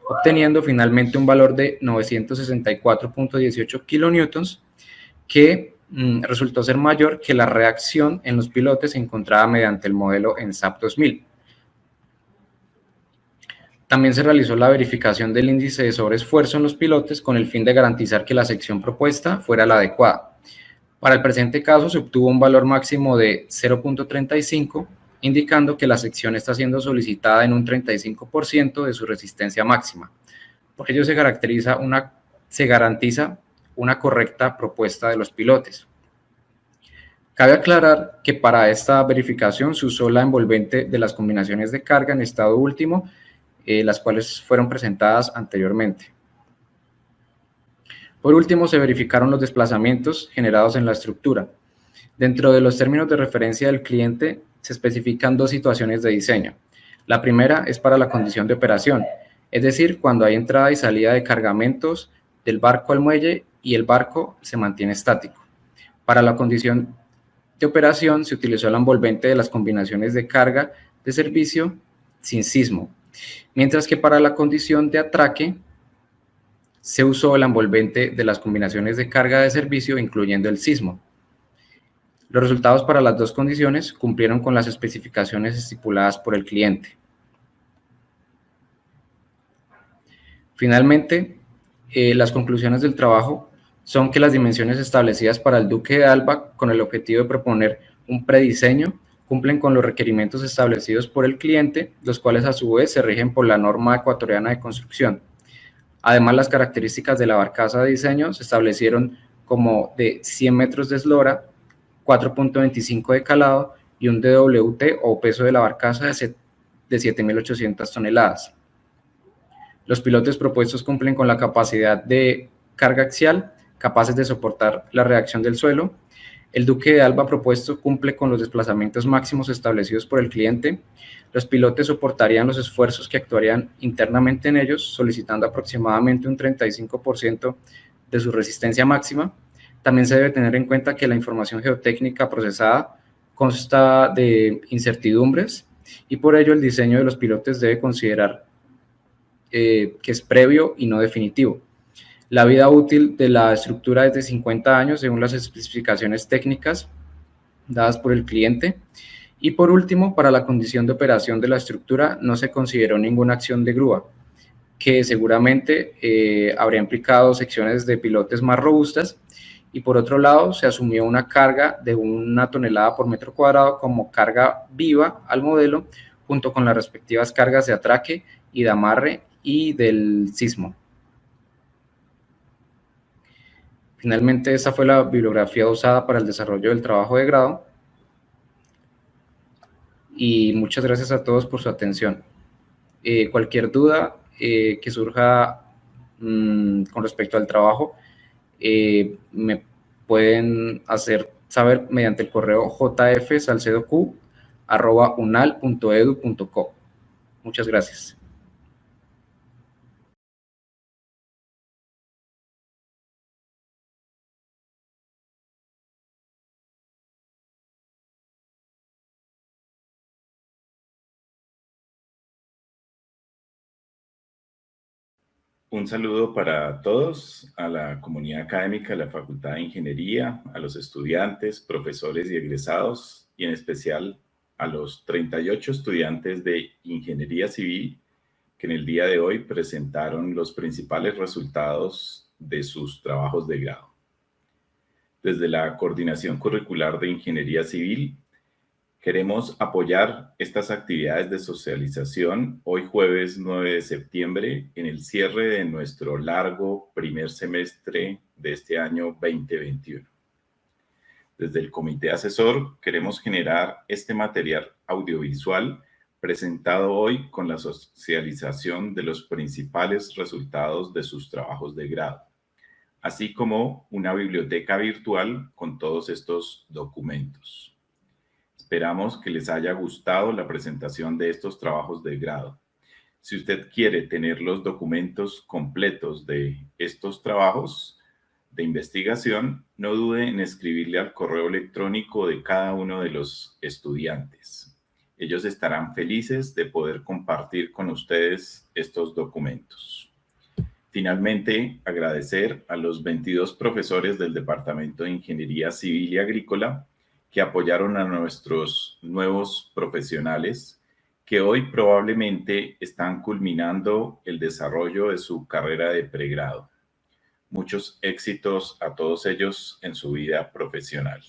obteniendo finalmente un valor de 964.18 kilonewtons, que resultó ser mayor que la reacción en los pilotes encontrada mediante el modelo NSAP 2000. También se realizó la verificación del índice de sobreesfuerzo en los pilotes con el fin de garantizar que la sección propuesta fuera la adecuada. Para el presente caso se obtuvo un valor máximo de 0.35, indicando que la sección está siendo solicitada en un 35% de su resistencia máxima. Por ello se garantiza una correcta propuesta de los pilotes. Cabe aclarar que para esta verificación se usó la envolvente de las combinaciones de carga en estado último, las cuales fueron presentadas anteriormente. Por último, se verificaron los desplazamientos generados en la estructura. Dentro de los términos de referencia del cliente, se especifican 2 situaciones de diseño. La primera es para la condición de operación, es decir, cuando hay entrada y salida de cargamentos del barco al muelle y el barco se mantiene estático. Para la condición de operación se utilizó el envolvente de las combinaciones de carga de servicio sin sismo, mientras que para la condición de atraque se usó el envolvente de las combinaciones de carga de servicio incluyendo el sismo. Los resultados para las dos condiciones cumplieron con las especificaciones estipuladas por el cliente. Finalmente, las conclusiones del trabajo son que las dimensiones establecidas para el Duque de Alba con el objetivo de proponer un prediseño cumplen con los requerimientos establecidos por el cliente, los cuales a su vez se rigen por la norma ecuatoriana de construcción. Además, las características de la barcaza de diseño se establecieron como de 100 metros de eslora, 4.25 de calado y un DWT o peso de la barcaza de 7.800 toneladas. Los pilotes propuestos cumplen con la capacidad de carga axial, capaces de soportar la reacción del suelo. El Duque de Alba propuesto cumple con los desplazamientos máximos establecidos por el cliente. Los pilotes soportarían los esfuerzos que actuarían internamente en ellos, solicitando aproximadamente un 35% de su resistencia máxima. También se debe tener en cuenta que la información geotécnica procesada consta de incertidumbres y por ello el diseño de los pilotes debe considerar que es previo y no definitivo. La vida útil de la estructura es de 50 años según las especificaciones técnicas dadas por el cliente. Y por último, para la condición de operación de la estructura no se consideró ninguna acción de grúa, que seguramente habría implicado secciones de pilotes más robustas. Y por otro lado, se asumió una carga de 1 tonelada por metro cuadrado como carga viva al modelo, junto con las respectivas cargas de atraque y de amarre y del sismo. Finalmente, esta fue la bibliografía usada para el desarrollo del trabajo de grado. Y muchas gracias a todos por su atención. Cualquier duda que surja con respecto al trabajo, me pueden hacer saber mediante el correo jfsalcedoq@unal.edu.co. Muchas gracias. Un saludo para todos, a la comunidad académica de la Facultad de Ingeniería, a los estudiantes, profesores y egresados, y en especial a los 38 estudiantes de Ingeniería Civil que en el día de hoy presentaron los principales resultados de sus trabajos de grado. Desde la Coordinación Curricular de Ingeniería Civil, queremos apoyar estas actividades de socialización hoy jueves 9 de septiembre en el cierre de nuestro largo primer semestre de este año 2021. Desde el comité asesor queremos generar este material audiovisual presentado hoy con la socialización de los principales resultados de sus trabajos de grado, así como una biblioteca virtual con todos estos documentos. Esperamos que les haya gustado la presentación de estos trabajos de grado. Si usted quiere tener los documentos completos de estos trabajos de investigación, no dude en escribirle al correo electrónico de cada uno de los estudiantes. Ellos estarán felices de poder compartir con ustedes estos documentos. Finalmente, agradecer a los 22 profesores del Departamento de Ingeniería Civil y Agrícola que apoyaron a nuestros nuevos profesionales que hoy probablemente están culminando el desarrollo de su carrera de pregrado. Muchos éxitos a todos ellos en su vida profesional.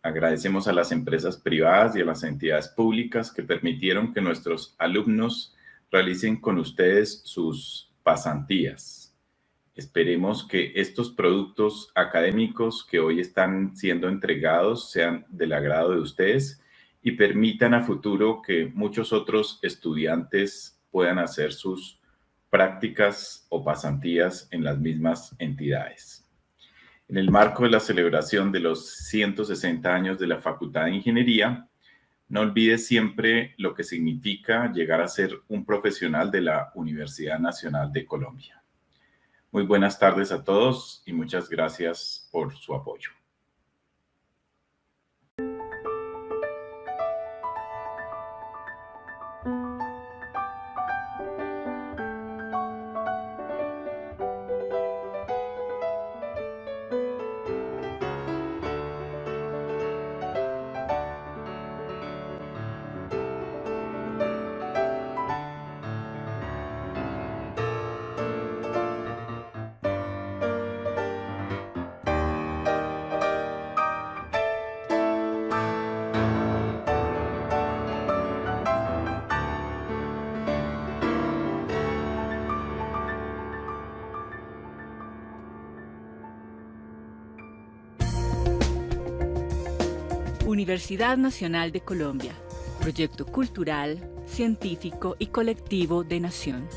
Agradecemos a las empresas privadas y a las entidades públicas que permitieron que nuestros alumnos realicen con ustedes sus pasantías. Esperemos que estos productos académicos que hoy están siendo entregados sean del agrado de ustedes y permitan a futuro que muchos otros estudiantes puedan hacer sus prácticas o pasantías en las mismas entidades. En el marco de la celebración de los 160 años de la Facultad de Ingeniería, no olvide siempre lo que significa llegar a ser un profesional de la Universidad Nacional de Colombia. Muy buenas tardes a todos y muchas gracias por su apoyo. Universidad Nacional de Colombia, proyecto cultural, científico y colectivo de nación.